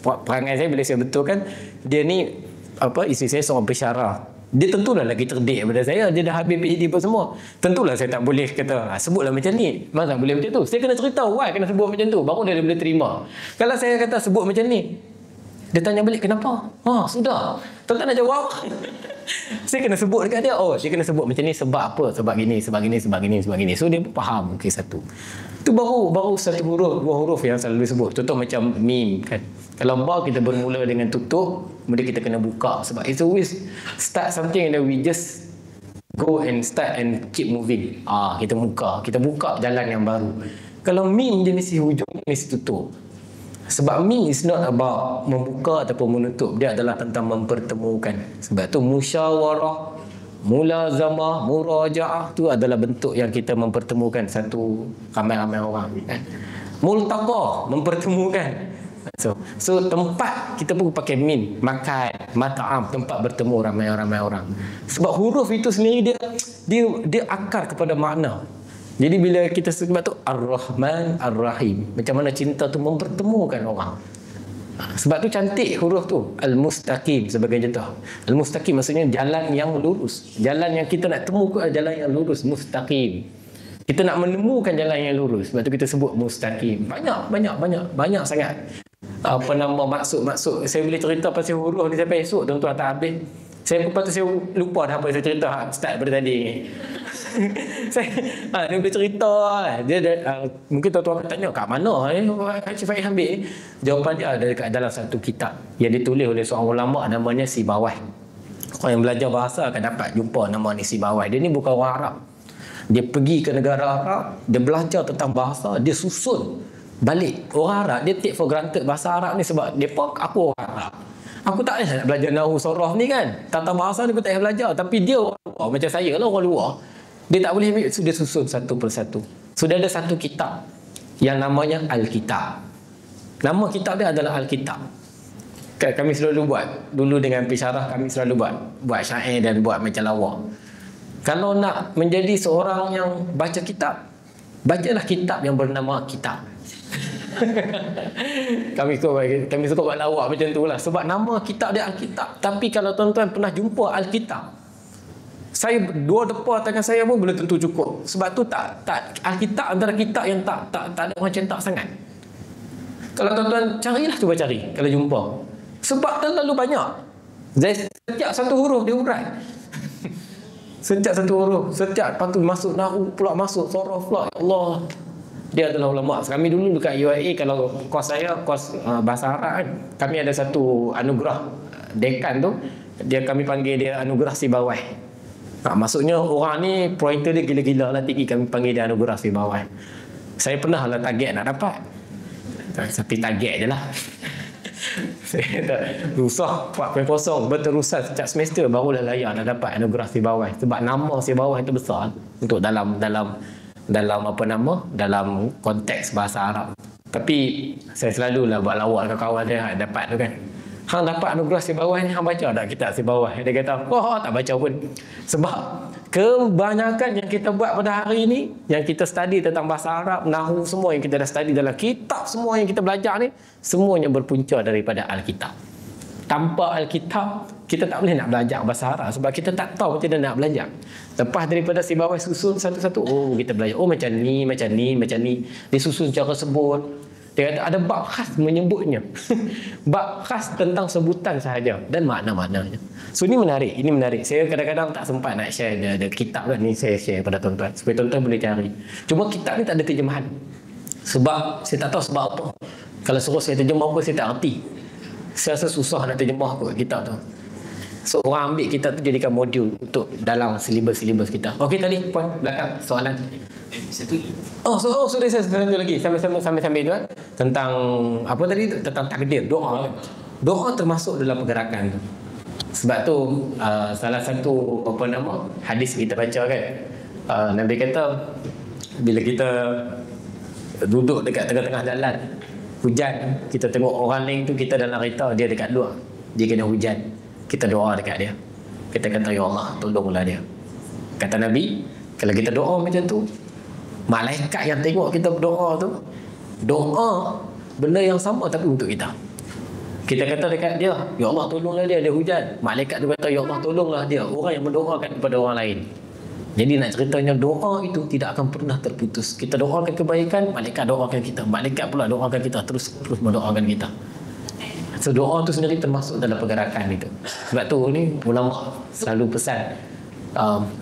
perangai saya, bila saya betulkan, dia ni, isteri saya seorang pensyarah. Dia tentulah lagi cerdik daripada saya. Dia dah habis PhD apa semua. Tentulah saya tak boleh kata, sebutlah macam ni. Mana tak boleh macam tu. Saya kena cerita why kena sebut macam tu. Baru dia boleh terima. Kalau saya kata sebut macam ni, dia tanya balik, kenapa? Sudah. Tak nak jawab. Saya kena sebut dekat dia. Dia kena sebut macam ni sebab apa? Sebab gini. So dia faham. Okay, satu. Itu baru satu huruf, dua huruf yang selalu disebut. Contoh macam mim kan. Kalau ba kita bermula dengan tutup, kemudian kita kena buka. Sebab it's always start something and then we just go and start and keep moving. Kita buka jalan yang baru. Kalau mim dia mesti hujung, mesti tutup. Sebab mim is not about membuka ataupun menutup. Dia adalah tentang mempertemukan. Sebab tu musyawarah, mulazamah, murajaah tu adalah bentuk yang kita mempertemukan satu ramai-ramai orang kan. Multaqa, mempertemukan. So tempat kita pun pakai mim, makan, mat'am, tempat bertemu ramai-ramai orang. Sebab huruf itu sendiri dia akar kepada makna. Jadi bila kita sebut tu Ar-Rahman Ar-Rahim, macam mana cinta tu mempertemukan orang. Sebab tu cantik huruf tu, Al-Mustaqim sebagai contoh. Al-Mustaqim maksudnya jalan yang lurus. Jalan yang kita nak temukan jalan yang lurus, mustaqim. Kita nak menemukan jalan yang lurus. Sebab tu kita sebut mustaqim. Banyak sangat maksud. Saya boleh cerita pasal huruf ni sampai esok tuan-tuan tak habis. Saya lupa dah apa yang saya cerita start daripada tadi ni. Dia boleh cerita. Mungkin tuan-tuan akan tanya, kat mana Haji Faiz ambil? Jawapan dia ada dekat dalam satu kitab yang ditulis oleh seorang ulama namanya Sibawai. Orang yang belajar bahasa akan dapat jumpa nama ni Sibawai. Dia ni bukan orang Arab. Dia pergi ke negara Arab, dia belajar tentang bahasa, dia susun balik. Orang Arab, dia take for granted bahasa Arab ni sebab aku orang Arab. Aku tak nak belajar nahwu saraf ni kan. Tata bahasa ni aku tak payah belajar. Tapi dia orang luar, macam saya lah orang luar. Dia tak boleh ambil, so dia susun satu persatu. Sudah ada satu kitab yang namanya Al-Kitab. Nama kitab dia adalah Al-Kitab. Kami selalu buat. Dulu dengan pensyarah kami selalu buat syair dan buat macam lawak. Kalau nak menjadi seorang yang baca kitab, Bacalah kitab yang bernama kitab. kami suka buat lawak macam tu lah. Sebab nama kitab dia Alkitab. Tapi kalau tuan-tuan pernah jumpa Alkitab, saya dua depa tangan saya pun belum tentu cukup. Sebab tu tak Alkitab antara kitab yang tak ada orang cetak sangat. Kalau tuan-tuan carilah, cuba cari kalau jumpa. Sebab terlalu banyak. Setiap satu huruf dia urai. Setiap satu huruf, setiap lepas tu masuk nahu pula, masuk sorof pula. Ya Allah, dia adalah ulama. Kami dulu dekat UIA, kalau kos saya kos bahasa Arab kan, kami ada satu anugerah dekan tu, kami panggil dia anugerah si bawah. Maksudnya orang ni pointer dia gila-gila lah tinggi, kami panggil dia anugerah si bawah. Saya pernah lah target nak dapat, tapi target je lah. Saya tak susah 4.0 berterusan setiap semester barulah layak nak dapat anugerah si bawah. Sebab nama si bawah itu besar untuk dalam apa nama, dalam konteks bahasa Arab. Tapi saya selalulah buat lawak dengan kawan dia dapat tu kan. Hang dapat anugerah si bawah ni, hang baca tak kitab si bawah? Dia kata, tak baca pun. Sebab kebanyakan yang kita buat pada hari ni, yang kita study tentang bahasa Arab, nahu semua yang kita dah study dalam kitab, semua yang kita belajar ni, semuanya berpunca daripada Alkitab. Tanpa Alkitab, kita tak boleh nak belajar bahasa Arab sebab kita tak tahu macam mana nak belajar. Lepas daripada si bawah susun satu-satu, kita belajar. Macam ni, macam ni, macam ni. Disusun cara sebut. Dia kata ada bab khas menyebutnya. Bab khas tentang sebutan sahaja dan makna-maknanya. So ini menarik. Saya kadang-kadang tak sempat nak share ada kitab kan ni, saya share pada tuan-tuan supaya tuan-tuan boleh cari. Cuma kitab ni tak ada terjemahan. Sebab saya tak tahu sebab apa. Kalau suruh saya terjemah pun saya tak erti. Saya rasa susah nak terjemah kot kitab tu. So orang ambil kitab tu jadikan modul untuk dalam silibus kita. Okey tadi puan belakang soalan. Sudah saya satu lagi sambil tu tentang apa tadi, tentang takdir, doa. Doa termasuk dalam pergerakan tu. Sebab tu salah satu apa nama hadis kita baca kan, Nabi kata bila kita duduk dekat tengah-tengah jalan hujan, kita tengok orang lain tu, kita dalam kereta, dia dekat luar, dia kena hujan, kita doa dekat dia, kita kata ya Allah tolonglah dia. Kata Nabi, kalau kita doa macam tu, malaikat yang tengok kita berdoa tu, doa benda yang sama tapi untuk kita. Kita kata dekat dia, ya Allah tolonglah dia hujan. Malaikat tu kata, ya Allah tolonglah dia, orang yang mendoakan kepada orang lain. Jadi nak ceritanya doa itu tidak akan pernah terputus. Kita doakan kebaikan, malaikat doakan kita. Malaikat pula doakan kita, terus mendoakan kita. So doa tu sendiri termasuk dalam pergerakan itu. Sebab tu ni ulama selalu pesan,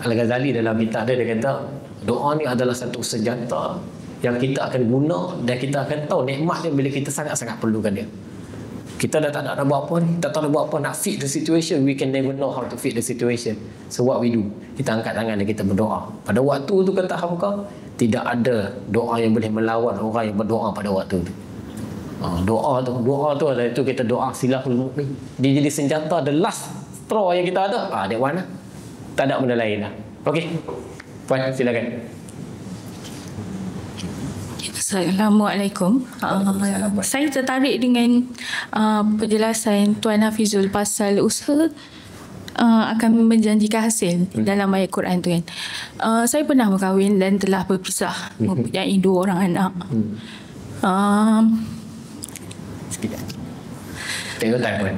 Al-Ghazali dalam kitab dia kata doa ni adalah satu senjata yang kita akan guna dan kita akan tahu nikmat dia bila kita sangat-sangat perlukan dia. Kita dah tak nak buat apa ni, tak tahu nak buat apa, nak fit the situation, we can never know how to fit the situation. So what we do, kita angkat tangan dan kita berdoa. Pada waktu tu kata Hamka, tidak ada doa yang boleh melawan orang yang berdoa pada waktu tu. Doa tu adalah itu kita doa silahul mu'min. Dia jadi senjata, the last straw yang kita ada. That one lah. Tak ada benda lain lah. Okey. Puan silakan. Assalamualaikum. Saya tertarik dengan penjelasan Tuan Hafizul pasal usaha akan menjanjikan hasil dalam ayat Quran tu kan. Saya pernah berkahwin dan telah berpisah, mempunyai 2 orang anak. Sekejap. Tengok tak Puan?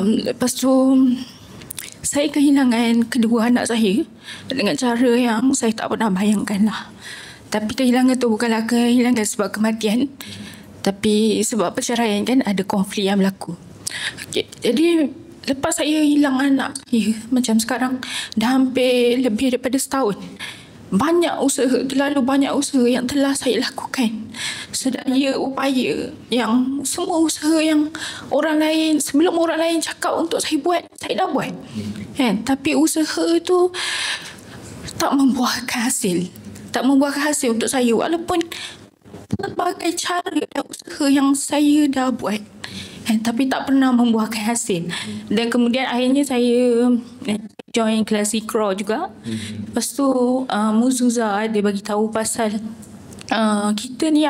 Lepas tu saya kehilangan kedua anak saya dengan cara yang saya tak pernah bayangkan lah. Tapi kehilangan tu bukanlah kehilangan sebab kematian, tapi sebab perceraian kan, ada konflik yang berlaku. Okay, jadi lepas saya hilang anak, macam sekarang dah hampir lebih daripada setahun. Terlalu banyak usaha yang telah saya lakukan. Sedaya upaya yang semua usaha yang orang lain, sebelum orang lain cakap untuk saya buat, saya dah buat. Kan? Tapi usaha tu tak membuahkan hasil. Tak membuahkan hasil untuk saya walaupun berbagai cara dan usaha yang saya dah buat. Tapi tak pernah membuahkan hasil. Dan kemudian akhirnya saya join kelas Iqra juga. Lepas tu Muzuza dia bagi tahu pasal kita ni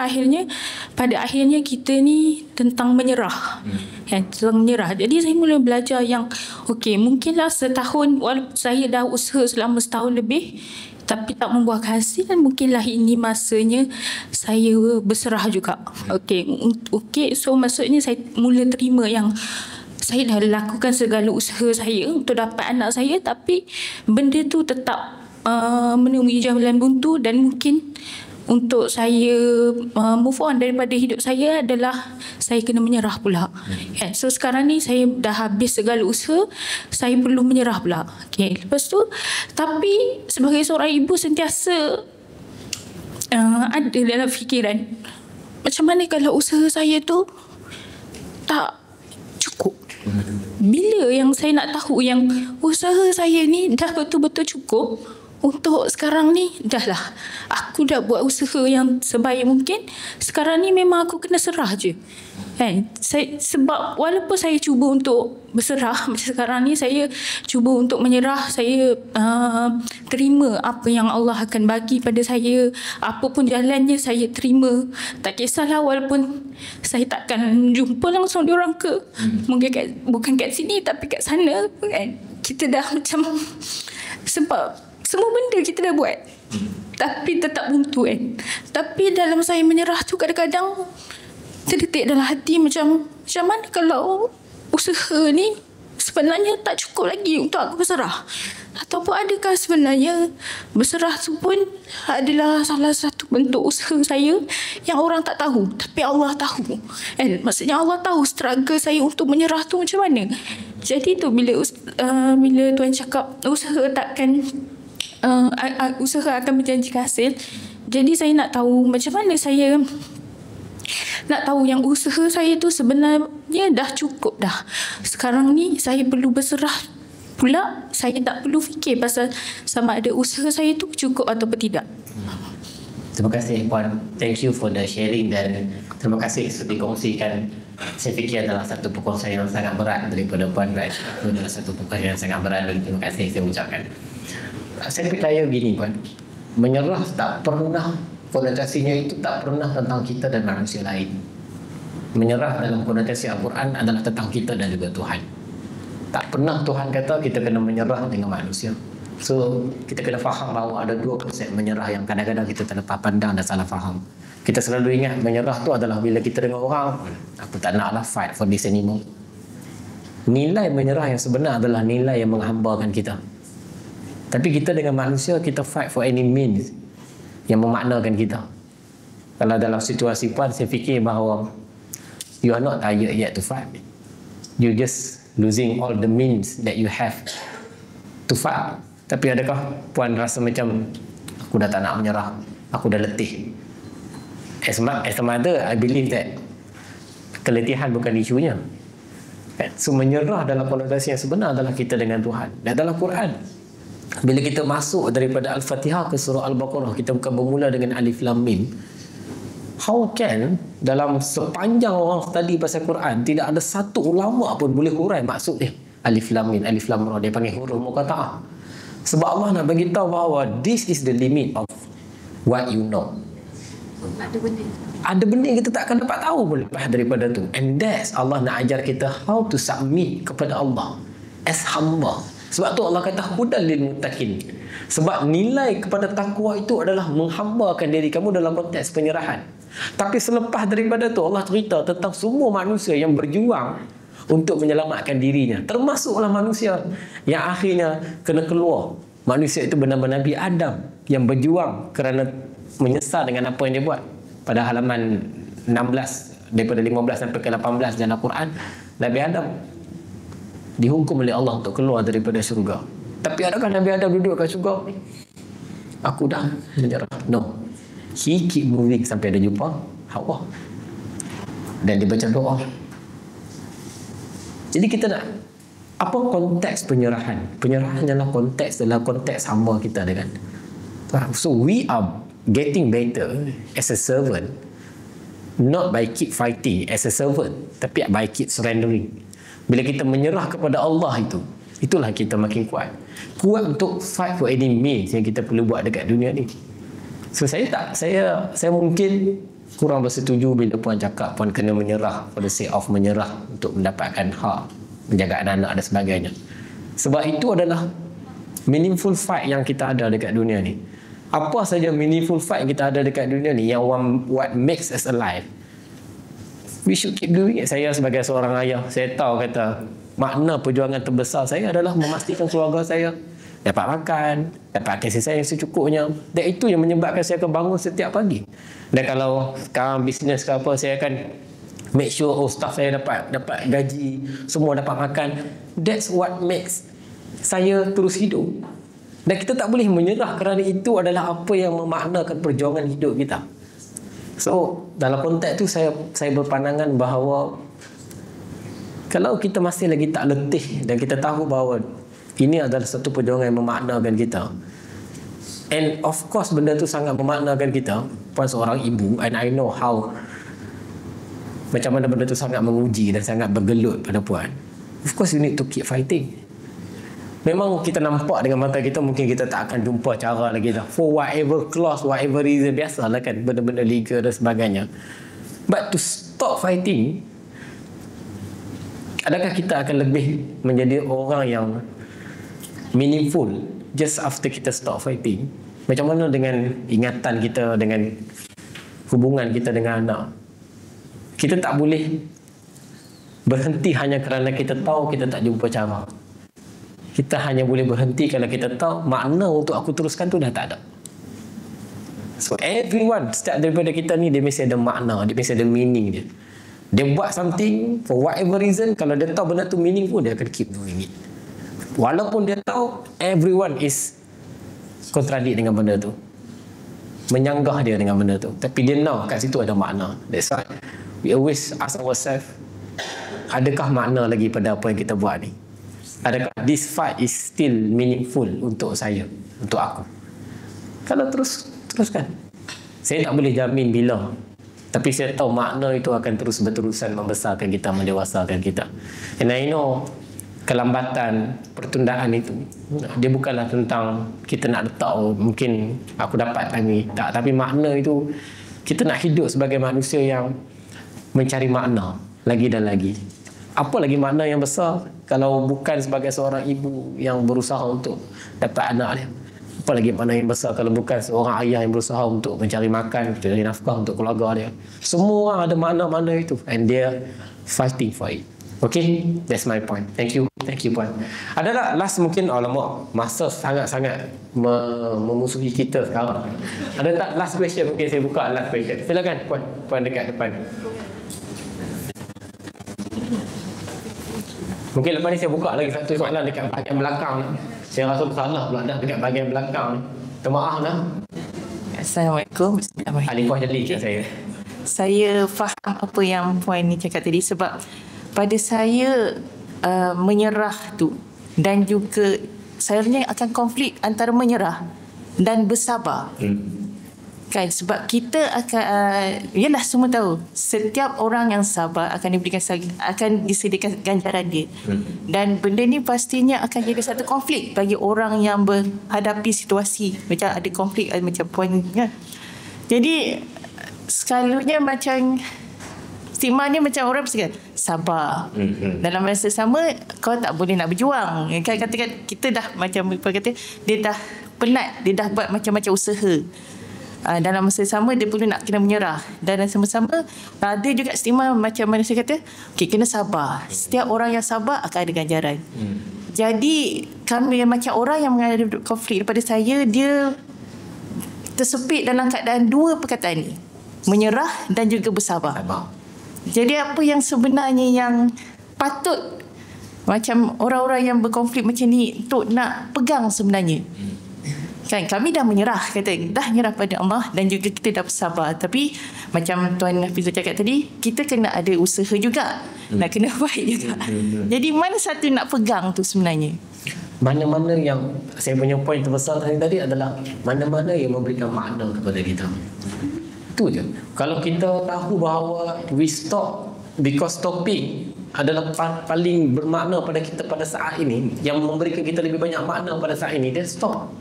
pada akhirnya kita ni tentang menyerah. Tentang menyerah. Jadi saya mula belajar yang okey, mungkinlah setahun, walaupun saya dah usaha selama setahun lebih tapi tak membuahkan hasil, dan mungkinlah ini masanya saya berserah juga. Okey, so maksudnya saya mula terima yang saya dah lakukan segala usaha saya untuk dapat anak saya, tapi benda tu tetap menemui jalan buntu, dan mungkin untuk saya move on daripada hidup saya adalah saya kena menyerah pula. So sekarang ni saya dah habis segala usaha, saya perlu menyerah pula. Lepas tu, tapi sebagai seorang ibu sentiasa ada dalam fikiran, macam mana kalau usaha saya tu tak cukup? Bila yang saya nak tahu yang usaha saya ni dah betul-betul cukup untuk sekarang ni, dah lah aku dah buat usaha yang sebaik mungkin, sekarang ni memang aku kena serah je. Sebab walaupun saya cuba untuk berserah, macam sekarang ni saya cuba untuk menyerah, saya terima apa yang Allah akan bagi pada saya, apa pun jalannya saya terima. Tak kisahlah walaupun saya takkan jumpa langsung diorang ke, mungkin bukan kat sini tapi kat sana kan. Kita dah macam, sebab semua benda kita dah buat tapi tetap buntu kan. Tapi dalam saya menyerah tu, kadang-kadang terdetik dalam hati macam mana kalau usaha ni sebenarnya tak cukup lagi untuk aku berserah, ataupun adakah sebenarnya berserah tu pun adalah salah satu bentuk usaha saya yang orang tak tahu tapi Allah tahu kan. Maksudnya Allah tahu struggle saya untuk menyerah tu macam mana. Jadi tu bila Tuan cakap usaha takkan usaha akan menjanjikan hasil, jadi saya nak tahu macam mana saya nak tahu yang usaha saya tu sebenarnya dah cukup dah. Sekarang ni saya perlu berserah pula, saya tak perlu fikir pasal sama ada usaha saya tu cukup ataupun tidak. Terima kasih Puan, thank you for the sharing, dan terima kasih sudah dikongsikan. Saya fikir adalah satu perkongsian yang sangat berat daripada Puan Raj. Itu adalah satu perkongsian yang sangat berat, dan terima kasih saya ucapkan. Saya percaya begini Puan, menyerah tak pernah, konotasinya itu tak pernah tentang kita dan manusia lain. Menyerah dalam konotasi Al-Quran adalah tentang kita dan juga Tuhan. Tak pernah Tuhan kata kita kena menyerah dengan manusia. So kita kena faham bahawa ada dua konsep menyerah yang kadang-kadang kita terlepas pandang dan salah faham. Kita selalu ingat menyerah tu adalah bila kita dengan orang, aku tak naklah fight for this anymore. Nilai menyerah yang sebenar adalah nilai yang menghambakan kita. Tapi kita dengan manusia, kita fight for any means yang memaknakan kita. Kalau dalam situasi Puan, saya fikir bahawa you are not tired yet to fight. You just losing all the means that you have to fight. Tapi adakah Puan rasa macam aku dah tak nak menyerah, aku dah letih? As a mother, I believe that keletihan bukan isunya. So menyerah dalam konotasi yang sebenar adalah kita dengan Tuhan. Dan dalam Quran, bila kita masuk daripada Al-Fatihah ke surah Al-Baqarah, kita bukan bermula dengan Alif Lam Mim. How can dalam sepanjang orang study pasal Quran tidak ada satu ulama pun boleh hurai maksud dia Alif Lam Mim, Alif Lam Ra, dia panggil huruf muqatta'ah. Sebab Allah nak bagi tahu bahawa this is the limit of what you know. Ada benda yang kita tak akan dapat tahu pun lepas daripada tu. And that's Allah nak ajar kita how to submit kepada Allah as hamba. Sebab tu Allah kata hudal lil muttaqin. Sebab nilai kepada takwa itu adalah menghambakan diri kamu dalam konteks penyerahan. Tapi selepas daripada tu Allah cerita tentang semua manusia yang berjuang untuk menyelamatkan dirinya. Termasuklah manusia yang akhirnya kena keluar. Manusia itu bernama Nabi Adam yang berjuang kerana menyesal dengan apa yang dia buat. Pada halaman 16 daripada 15 sampai ke 18 dalam Quran, Nabi Adam dihukum oleh Allah untuk keluar daripada syurga. Tapi adakah Nabi Adam duduk kat syurga? Aku dah menyerah. No. He keep moving sampai dia jumpa Hawa. Dan dia baca doa. Jadi kita nak, apa konteks penyerahan? Penyerahan adalah konteks dalam konteks hamba kita dengan. So we are getting better as a servant, not by keep fighting as a servant, tapi by keep surrendering. Bila kita menyerah kepada Allah itu, itulah kita makin kuat. Kuat untuk fight for any means yang kita perlu buat dekat dunia ni. So saya mungkin kurang bersetuju bila puan cakap puan kena menyerah for the sake of menyerah untuk mendapatkan hak menjaga anak-anak dan sebagainya. Sebab itu adalah meaningful fight yang kita ada dekat dunia ni. Apa saja meaningful fight yang kita ada dekat dunia ni, yang what makes us alive, we should keep doing it. Saya sebagai seorang ayah, saya tahu kata makna perjuangan terbesar saya adalah memastikan keluarga saya dapat makan, dapat kasih sayang secukupnya. Dan itu yang menyebabkan saya akan bangun setiap pagi. Dan kalau sekarang bisnes ke apa, saya akan make sure staff saya dapat gaji, semua dapat makan. That's what makes saya terus hidup. Dan kita tak boleh menyerah kerana itu adalah apa yang memaknakan perjuangan hidup kita. So dalam konteks tu saya berpandangan bahawa kalau kita masih lagi tak letih dan kita tahu bahawa ini adalah satu perjuangan yang memaknakan kita, and of course benda tu sangat memaknakan kita, puan seorang ibu, and I know how macam mana benda tu sangat menguji dan sangat bergelut pada puan. Of course you need to keep fighting. Memang kita nampak dengan mata kita, mungkin kita tak akan jumpa cara lagi dah, for whatever clause, whatever reason, biasalah kan, benda-benda legal dan sebagainya. But to stop fighting, adakah kita akan lebih menjadi orang yang meaningful just after kita stop fighting? Macam mana dengan ingatan kita, dengan hubungan kita dengan anak? Kita tak boleh berhenti hanya kerana kita tahu kita tak jumpa cara. Kita hanya boleh berhenti kalau kita tahu makna untuk aku teruskan tu dah tak ada. So everyone, setiap daripada kita ni, dia mesti ada makna, dia mesti ada meaning dia. Dia buat something for whatever reason, kalau dia tahu benda tu meaningful, dia akan keep doing it. Walaupun dia tahu everyone is contradict dengan benda tu, menyanggah dia dengan benda tu, tapi dia tahu kat situ ada makna. That's why we always ask ourselves, adakah makna lagi pada apa yang kita buat ni? Adakah this fight is still meaningful untuk saya, untuk aku? Kalau teruskan. Saya tak boleh jamin bila, tapi saya tahu makna itu akan terus berterusan membesarkan kita, mendewasakan kita. And I know kelambatan, pertundaan itu, dia bukanlah tentang kita nak letak, mungkin aku dapat lagi. Tak, tapi makna itu, kita nak hidup sebagai manusia yang mencari makna lagi dan lagi. Apa lagi makna yang besar kalau bukan sebagai seorang ibu yang berusaha untuk dapat anak dia? Apa lagi makna yang besar kalau bukan seorang ayah yang berusaha untuk mencari makan, mencari nafkah untuk keluarga dia? Semua orang ada makna-makna itu, and they're fighting for it. Okay, that's my point. Thank you Puan. Ada tak last mungkin, alamak, masa sangat-sangat memusuhi kita sekarang. Ada tak last question? Mungkin saya buka last question. Silakan Puan dekat depan. Mungkin lepas ni saya buka lagi satu soalan dekat bahagian belakang. Saya rasa bersalah pula dah dekat bahagian belakang. Minta maaf dah. Assalamualaikum. Alifah jeli kat saya. Saya faham apa yang Puan ni cakap tadi, sebab pada saya menyerah tu, dan juga sebenarnya akan konflik antara menyerah dan bersabar. Kan, sebab kita akan yalah, semua tahu setiap orang yang sabar akan disediakan ganjaran dia. Dan benda ni pastinya akan jadi satu konflik bagi orang yang berhadapi situasi macam ada konflik macam Puan kan. Jadi selalunya macam stigma ni macam orang mesti sabar. Dalam masa sama kau tak boleh nak berjuang. Kan katakan kita dah macam kata dia dah penat, dia dah buat macam-macam usaha. Dalam masa sama dia perlu nak kena menyerah, dan sama-sama ada juga stigma macam mana saya kata, okay, kena sabar. Setiap orang yang sabar akan ada ganjaran. Jadi kami macam orang yang menghadapi konflik daripada saya, dia tersepit dalam keadaan dua perkataan ni, menyerah dan juga bersabar. Jadi apa yang sebenarnya yang patut macam orang-orang yang berkonflik macam ni untuk nak pegang sebenarnya? Kan kami dah menyerah, dah menyerah pada Allah, dan juga kita dah bersabar. Tapi macam Tuan Hafizah cakap tadi, kita kena ada usaha juga, nak kena fight juga. Jadi mana satu nak pegang tu sebenarnya? Mana-mana yang saya punya point terbesar tadi adalah mana-mana yang memberikan makna kepada kita. Itu je. Kalau kita tahu bahawa we stop because stopping adalah paling bermakna pada kita pada saat ini, yang memberikan kita lebih banyak makna pada saat ini, then stop.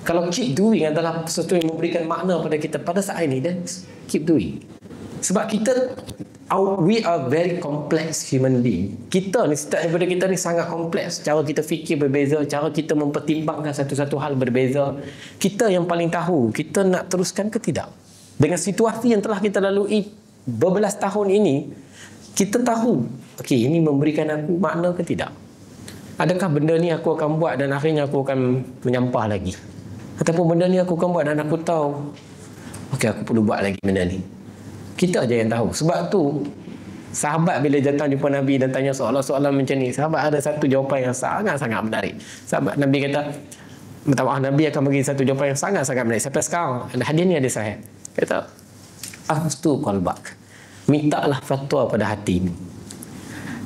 Kalau keep doing adalah sesuatu yang memberikan makna pada kita pada saat ini, then keep doing. Sebab kita we are very complex human being. Kita ni, setiap daripada kita ni sangat kompleks. Cara kita fikir berbeza, cara kita mempertimbangkan satu-satu hal berbeza. Kita yang paling tahu kita nak teruskan ke tidak. Dengan situasi yang telah kita lalui berbelas tahun ini, kita tahu, okey, ini memberikan aku makna ke tidak. Adakah benda ni aku akan buat dan akhirnya aku akan menyampah lagi, ataupun benda ni aku akan buat dan aku tahu, okey, aku perlu buat lagi benda ni. Kita aja yang tahu. Sebab tu sahabat bila datang jumpa Nabi dan tanya soalan-soalan macam ni, sahabat ada satu jawapan yang sangat-sangat menarik. Sahabat Nabi kata, minta maaf, Nabi akan bagi satu jawapan yang sangat-sangat menarik. Sampai sekarang hadis ni ada sahih. Kata, afstu qalbak, mintalah fatwa pada hatimu.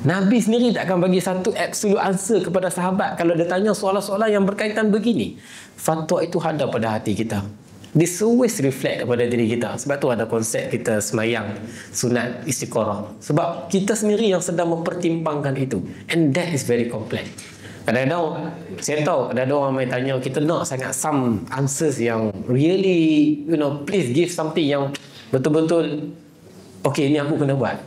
Nabi sendiri tak akan bagi satu absolute answer kepada sahabat kalau dia tanya soalan-soalan yang berkaitan begini. Fatwa itu ada pada hati kita. This always reflect kepada diri kita. Sebab tu ada konsep kita semayang sunat istiqarah. Sebab kita sendiri yang sedang mempertimbangkan itu. And that is very complex. Kadang-kadang saya tahu ada orang main tanya, kita nak sangat some answers yang really, please give something yang betul-betul okay, ni aku kena buat.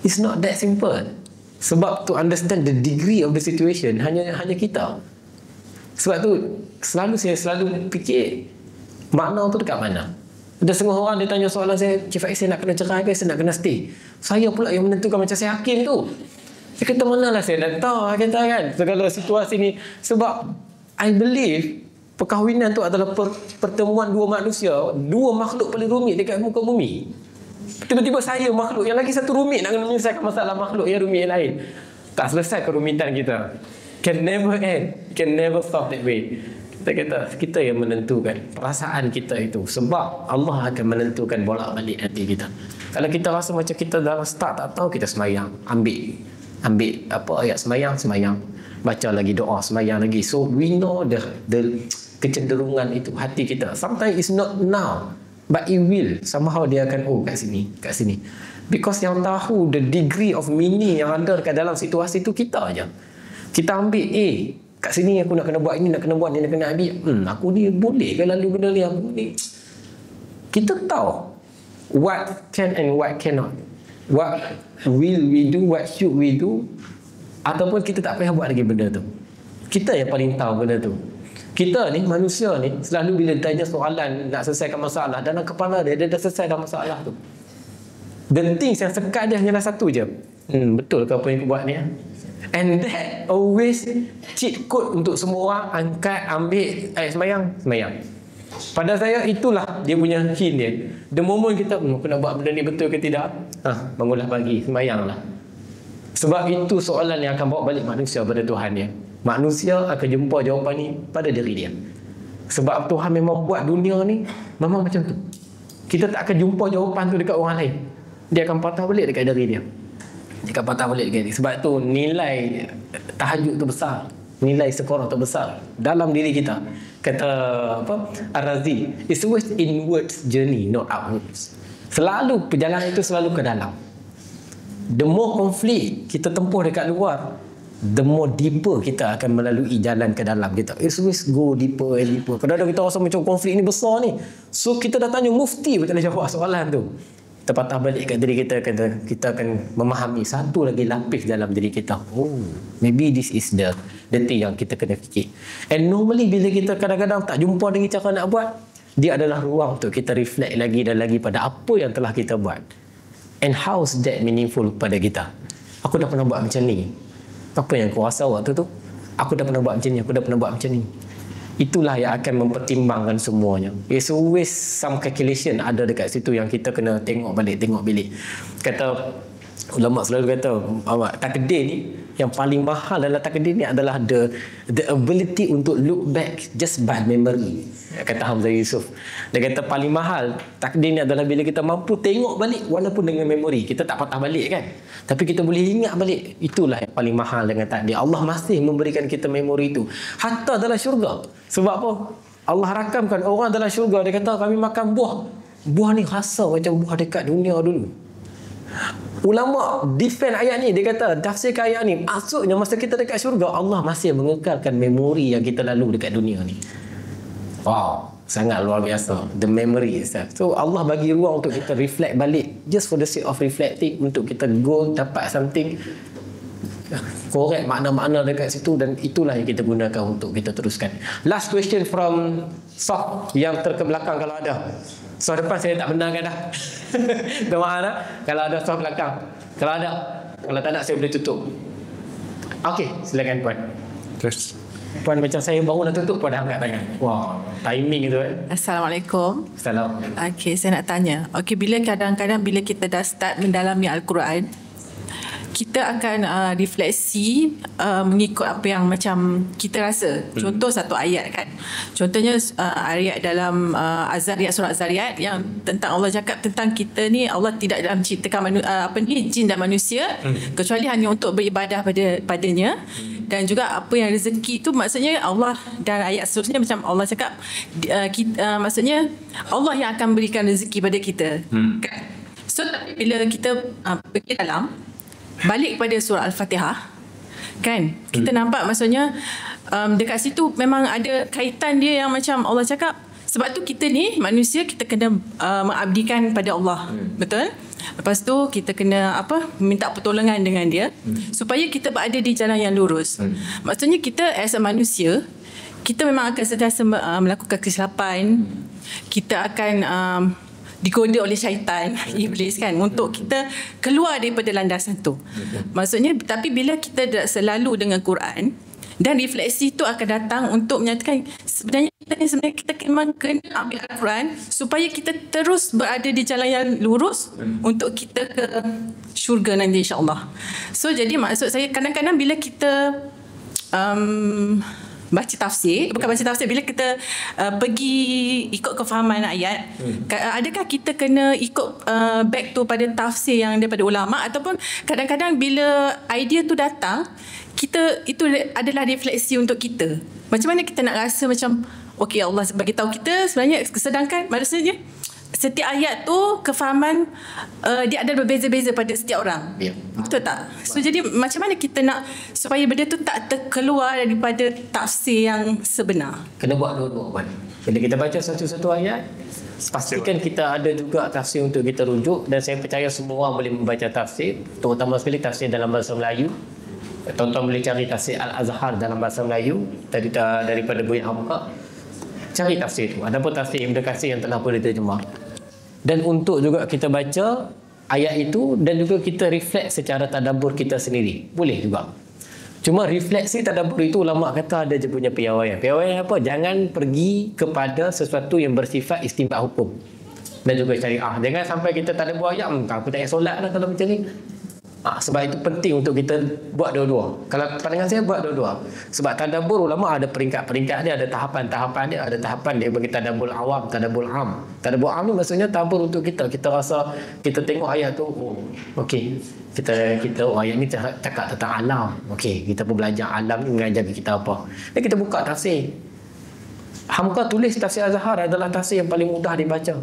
It's not that simple. Sebab to understand the degree of the situation hanya kita. Sebab tu saya selalu fikir makna tu dekat mana. Ada setengah orang dia tanya soalan saya, Cik Faiz, saya nak kena cerai ke saya nak kena stay? Saya pula yang menentukan macam saya hakim tu. Saya kata manalah saya nak tahu, kata kan, segala situasi ni. Sebab I believe perkahwinan tu adalah pertemuan dua manusia, dua makhluk paling rumit dekat muka bumi. Tiba-tiba saya makhluk yang lagi satu rumit nak kena menyelesaikan masalah makhluk yang rumit yang lain. Tak selesai kerumitan kita. Can never end. Can never stop that way. Kita kata, kita yang menentukan perasaan kita itu. Sebab Allah akan menentukan bolak-balik hati kita. Kalau kita rasa macam kita dah start tak tahu, kita semayang. Ambil apa ayat semayang. Baca lagi doa, semayang lagi. So we know the kecenderungan itu hati kita. Sometimes it's not now, but it will. Somehow dia akan kat sini. Because yang tahu the degree of meaning yang ada dekat dalam situasi itu kita aja. Kita ambil kat sini aku nak kena buat ini, nak kena buat ni, nak kena ambil. Aku ni boleh ke lalu benda ni, aku ni. Kita tahu what can and what cannot. What will we do, what should we do. Ataupun kita tak payah buat lagi benda tu. Kita yang paling tahu benda tu. Kita ni, manusia ni, selalu bila tanya soalan nak selesaikan masalah, dalam kepala dia dah selesai dah masalah tu. The things yang sekat dia hanyalah satu je. Betul ke apa yang aku buat ni? And that always cheat code untuk semua orang. Angkat, ambil, semayang. Pada saya itulah dia punya hint dia. The moment kita aku nak buat benda ni betul ke tidak, bangunlah pagi, semayanglah. Sebab itu soalan yang akan bawa balik manusia pada Tuhan dia. Manusia akan jumpa jawapan ni pada diri dia. Sebab Tuhan memang buat dunia ni memang macam tu. Kita tak akan jumpa jawapan tu dekat orang lain. Dia akan patah balik dekat diri dia. Sebab tu nilai tahajud tu besar, nilai sekolah tu besar dalam diri kita. Kata Ar-Razi, it's always inwards journey, not outwards. Selalu perjalanan itu selalu ke dalam. The more konflik kita tempuh dekat luar, the more deeper kita akan melalui jalan ke dalam kita. It's always go deeper and deeper. Kadang-kadang kita rasa macam konflik ni besar ni, so kita dah tanya mufti pun tak boleh jawab soalan tu. Kita patah balik kat diri kita, kita akan memahami satu lagi lapis dalam diri kita. Maybe this is the thing yang kita kena fikir. And normally bila kita kadang-kadang tak jumpa lagi cara nak buat, dia adalah ruang untuk kita reflect lagi dan lagi pada apa yang telah kita buat. And how's that meaningful pada kita? Aku dah pernah buat macam ni. Apa yang aku rasa waktu tu? Aku dah pernah buat macam ni, Itulah yang akan mempertimbangkan semuanya. It's always some calculation ada dekat situ yang kita kena tengok balik. Kata ulama selalu kata, takdir ni yang paling mahal dalam takdir ni adalah the ability untuk look back just by memory. Kata Hamzah Yusuf, dia kata paling mahal takdir ni adalah bila kita mampu tengok balik walaupun dengan memori. Kita tak patah balik kan, tapi kita boleh ingat balik. Itulah yang paling mahal dengan takdir. Allah masih memberikan kita memori itu hatta dalam syurga. Sebab apa? Allah rakamkan orang dalam syurga, dia kata kami makan buah ni rasa macam buah dekat dunia dulu. Ulama defend ayat ni, dia kata tafsirkan ayat ni, maksudnya masa kita dekat syurga Allah masih mengekalkan memori yang kita lalu dekat dunia ni. Wow, sangat luar biasa. The memory itself. So Allah bagi ruang untuk kita reflect balik, just for the sake of reflecting, untuk kita go dapat something, korek makna-makna dekat situ, dan itulah yang kita gunakan untuk kita teruskan. Last question from Sof yang terkebelakang kalau ada. Sof depan saya tak benarkan dah. Minta maaf dah. Kalau ada Sof belakang. Kalau ada. Kalau tak nak saya boleh tutup. Okey, silakan Puan. Terus. Puan macam saya baru nak tutup, Puan dah angkat tangan. Wah, timing itu Assalamualaikum. Salam. Okey, saya nak tanya. Okey, bila kadang-kadang bila kita dah start mendalami Al-Quran, kita akan refleksi mengikut apa yang macam kita rasa. Contoh satu ayat kan. Contohnya ayat dalam Azariyat, surah Azariyat yang tentang Allah cakap tentang kita ni, Allah tidak dalam ciptakan jin dan manusia kecuali hanya untuk beribadah padanya. Dan juga apa yang rezeki tu maksudnya Allah, dan ayat seterusnya macam Allah cakap maksudnya Allah yang akan berikan rezeki pada kita. Kan? So tapi bila kita pergi dalam balik pada surah Al-Fatihah kan, kita nampak maksudnya dekat situ memang ada kaitan dia yang macam Allah cakap, sebab tu kita ni manusia kita kena mengabdikan pada Allah. Betul? Lepas tu kita kena minta pertolongan dengan dia supaya kita berada di jalan yang lurus. Maksudnya kita as a manusia, kita memang akan sentiasa melakukan kesilapan. Kita akan digoda oleh syaitan, iblis kan, untuk kita keluar daripada landasan tu. Maksudnya, tapi bila kita selalu dengan Quran, dan refleksi tu akan datang untuk menyatakan sebenarnya kita memang kena ambil Al-Quran supaya kita terus berada di jalan yang lurus untuk kita ke syurga nanti insya-Allah. So jadi maksud saya kadang-kadang bila kita baca tafsir, bukan baca tafsir, bila kita pergi ikut kefahaman ayat, adakah kita kena ikut back tu pada tafsir yang daripada ulama, ataupun kadang-kadang bila idea tu datang, kita itu adalah refleksi untuk kita. Macam mana kita nak rasa macam okey, Allah bagi tahu kita sebenarnya, sedangkan maksudnya setiap ayat tu kefahaman dia ada berbeza-beza pada setiap orang. Ya. Betul tak? So jadi macam mana kita nak supaya benda tu tak terkeluar daripada tafsir yang sebenar? Kena buat dua-dua, Puan. Bila kita baca satu-satu ayat, pastikan kita ada juga tafsir untuk kita rujuk, dan saya percaya semua orang boleh membaca tafsir, terutama sekali tafsir dalam bahasa Melayu. Tuan-tuan boleh cari tafsir Al-Azhar dalam bahasa Melayu daripada Buya Hamka. Cari tafsir tu. Ada pun tafsir Ibn Katsir yang telah pun diterjemah. Dan untuk juga kita baca ayat itu, dan juga kita reflect secara tadabbur kita sendiri. Boleh juga. Cuma refleksi tadabbur itu ulama kata ada je punya piawaian. Piawaian apa? Jangan pergi kepada sesuatu yang bersifat istinbat hukum dan juga syariah. Jangan sampai kita tadabbur ayat, aku tak payah solat lah kalau macam ni. Sebab itu penting untuk kita buat dua-dua. Kalau pandangan saya, buat dua-dua. Sebab tadabbur ulama ada peringkat-peringkat dia, ada tahapan-tahapan dia, ada tahapan dia bagi tadabbur awam, tadabbur am. Tadabbur am ni maksudnya tadabbur untuk kita. Kita rasa kita tengok ayat tu, okey, kita ayat ni cakap tentang alam. Okey, kita pun belajar alam ni mengajar kita apa. Dan kita buka tafsir. Hamka tulis tafsir Azhar adalah tafsir yang paling mudah dibaca.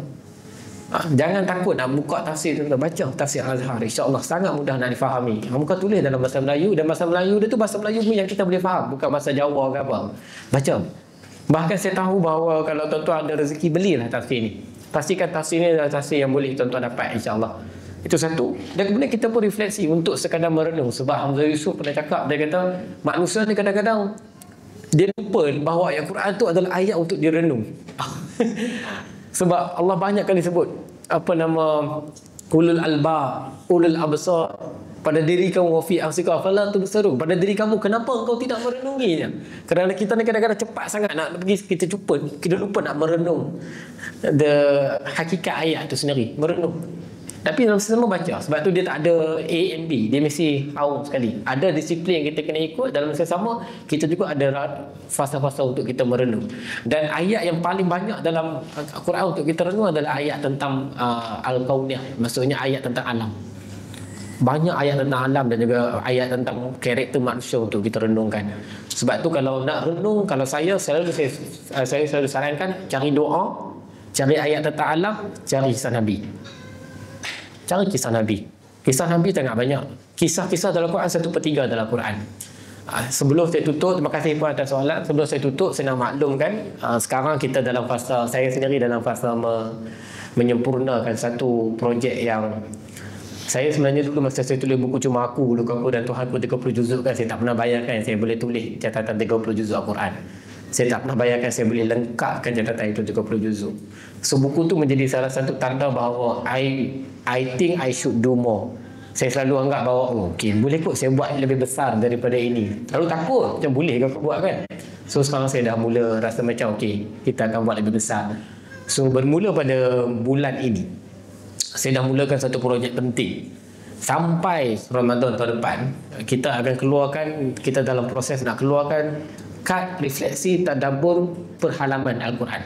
Jangan takut nak buka tafsir tu, baca tafsir Al-Azhar, insya-Allah sangat mudah nak difahami. Muka tulis dalam bahasa Melayu, dan bahasa Melayu dia tu bahasa Melayu yang kita boleh faham, bukan bahasa Jawa ke apa. Baca. Bahkan saya tahu bahawa kalau tuan-tuan ada rezeki, belilah tafsir ni. Pastikan tafsir ni adalah tafsir yang boleh tuan-tuan dapat, insya-Allah. Itu satu. Dan kemudian kita pun refleksi untuk sekadar merenung, sebab Hamzah Yusuf pernah cakap, dia kata manusia ni kadang-kadang dia lupa bahawa ayat Quran tu adalah ayat untuk direnung. Sebab Allah banyak kali sebut ulul albab, ulul absar, pada diri kamu, wa fi anfusika afala tubsirun, pada diri kamu kenapa engkau tidak merenunginya? Kerana kita ni kadang-kadang cepat sangat nak pergi, kita lupa nak merenung hakikat ayat itu sendiri, merenung. Tapi dalam sesama baca, sebab tu dia tak ada A and B, dia mesti tahu sekali. Ada disiplin yang kita kena ikut, dalam sesama kita juga ada fasa-fasa untuk kita merenung. Dan ayat yang paling banyak dalam Al-Quran untuk kita renung adalah ayat tentang Al-Kauniyah, maksudnya ayat tentang alam. Banyak ayat tentang alam dan juga ayat tentang karakter manusia untuk kita renungkan. Sebab tu kalau nak renung, kalau saya selalu sarankan cari doa, cari ayat tentang alam, cari kisah Nabi. Cari kisah Nabi. Kisah Nabi sangat banyak. Kisah-kisah dalam Quran 1/3 dalam Quran. Sebelum saya tutup, terima kasih puan atas soalan. Sebelum saya tutup, saya nak maklumkan sekarang kita dalam fasa, saya sendiri dalam fasa menyempurnakan satu projek yang saya sebenarnya dulu masa saya tulis buku Cuma Aku, Lukaku dan Tuhanku 30 juzuk kan, saya tak pernah bayangkan saya boleh tulis catatan 30 juzuk Al-Quran. Saya tak pernah bayangkan saya boleh lengkapkan catatan itu 30 juzuk. So buku tu menjadi salah satu tanda bahawa I think I should do more. Saya selalu anggap bahawa okay, boleh kot saya buat lebih besar daripada ini. Lalu takut macam boleh ke aku buat kan. So sekarang saya dah mula rasa macam okay, kita akan buat lebih besar. So bermula pada bulan ini, saya dah mulakan satu projek penting. Sampai Ramadan tahun depan, kita akan keluarkan, kita dalam proses nak keluarkan kad refleksi tadabbur per halaman Al-Quran.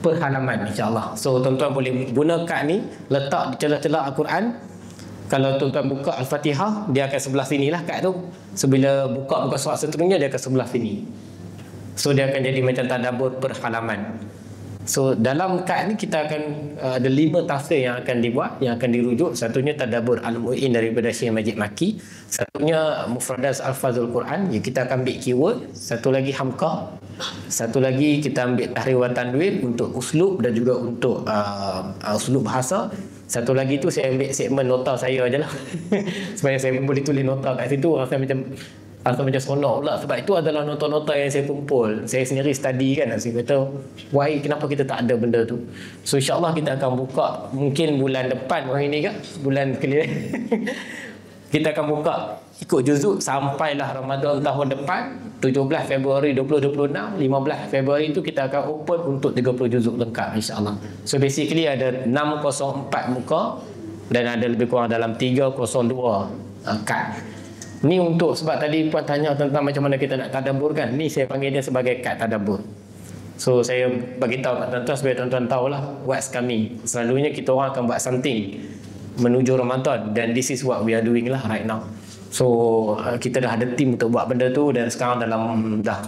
Per halaman insya-Allah. So tuan-tuan boleh guna kad ni, letak di celah-celah Al-Quran. Kalau tuan-tuan buka Al-Fatihah, dia akan sebelah sini lah kad tu. So bila buka surat seterusnya, dia akan sebelah sini. So dia akan jadi macam tadabbur per halaman. So dalam kad ni kita akan ada 5 tafsir yang akan dibuat, yang akan dirujuk. Satunya tadabbur Al-Mu'in daripada Syekh Majid Maki. Satunya Mufradat Al-Fazul Quran, yang kita akan ambil keyword. Satu lagi Hamqah. Satu lagi kita ambil Tahrir wa Tanwir untuk uslub dan juga untuk uslub bahasa. Satu lagi tu saya ambil segmen nota saya je lah. Supaya saya boleh tulis nota kat situ. Rasa macam seronok pula. Sebab itu adalah nota-nota yang saya kumpul. Saya sendiri study kan. Saya kata, why, kenapa kita tak ada benda tu? So insyaAllah kita akan buka mungkin bulan depan hari ni kan. Bulan keliling. Kita akan buka ikut juzuk sampailah Ramadan tahun depan. 17 Februari 2026, 15 Februari itu kita akan open untuk 30 juzuk lengkap insyaAllah. So basically ada 604 muka dan ada lebih kurang dalam 302 kad. Ni untuk, sebab tadi puan tanya tentang macam mana kita nak tadabbur kan. Ni saya panggil dia sebagai kad tadabbur. So saya bagi tahu kat tuan-tuan supaya tuan-tuan tahulah what's coming. Selalunya kita orang akan buat something menuju Ramadan dan this is what we are doing lah right now. So kita dah ada tim untuk buat benda tu dan sekarang dalam dah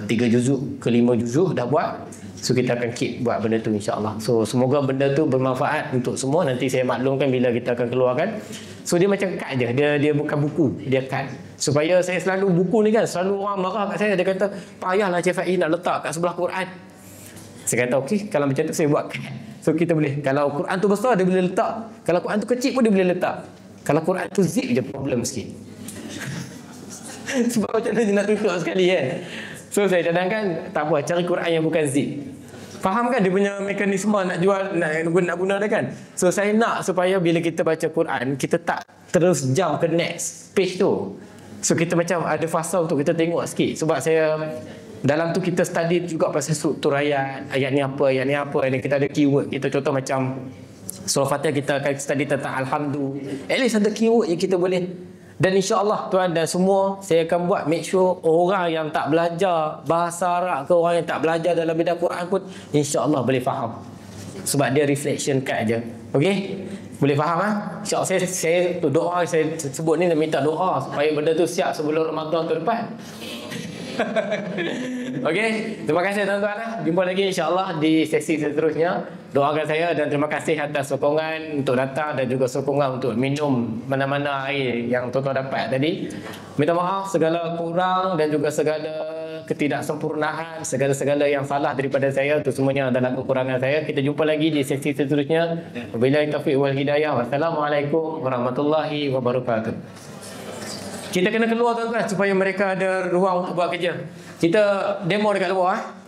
3 juzuk ke 5 juzuk dah buat. So kita akan keep buat benda tu insya-Allah. So semoga benda tu bermanfaat untuk semua. Nanti saya maklumkan bila kita akan keluarkan. So dia macam kad je. Dia bukan buku, dia kad. Supaya saya selalu buku ni kan, selalu orang marah kat saya, dia kata, payahlah Cik Faiz nak letak kat sebelah Quran. Saya kata okey, kalau macam tu saya buat kad. So kita boleh, kalau Quran tu besar dia boleh letak. Kalau Quran tu kecil pun dia boleh letak. Kalau Quran tu zip je problem sikit. Sebab macam mana nak tutup sekali kan. So saya cadangkan tak apa, cari Quran yang bukan zip. Faham kan dia punya mekanisme nak jual, nak guna dia kan. So saya nak supaya bila kita baca Quran, kita tak terus jump ke next page tu. So kita macam ada fasa untuk kita tengok sikit. Sebab saya dalam tu kita study juga pasal struktur ayat ni apa, ayat ni apa, dan kita ada keyword. Kita contoh macam surah Fatihah kita akan study tentang Alhamdulillah. At least ada keyword yang kita boleh. Dan insya-Allah tuan dan semua, saya akan buat make sure orang yang tak belajar bahasa Arab ke orang yang tak belajar dalam bidang Quran pun insya-Allah boleh faham. Sebab dia reflection card je. Okey? Boleh faham ah? Insya-Allah saya tu doa saya sebut ni nak minta doa supaya benda tu siap sebelum Ramadan tahun depan. Okey, terima kasih tuan-tuan. Jumpa lagi insya-Allah di sesi seterusnya. Doakan saya dan terima kasih atas sokongan untuk datang dan juga sokongan untuk minum mana-mana air yang tuan-tuan dapat tadi. Minta maaf segala kurang dan juga segala ketidaksempurnaan, segala-segala yang salah daripada saya, itu semuanya adalah kekurangan saya. Kita jumpa lagi di sesi seterusnya. Wabillahi taufiq wal hidayah. Wassalamualaikum warahmatullahi wabarakatuh. Kita kena keluar tuan-tuan supaya mereka ada ruang untuk buat kerja. Kita demo dekat luar.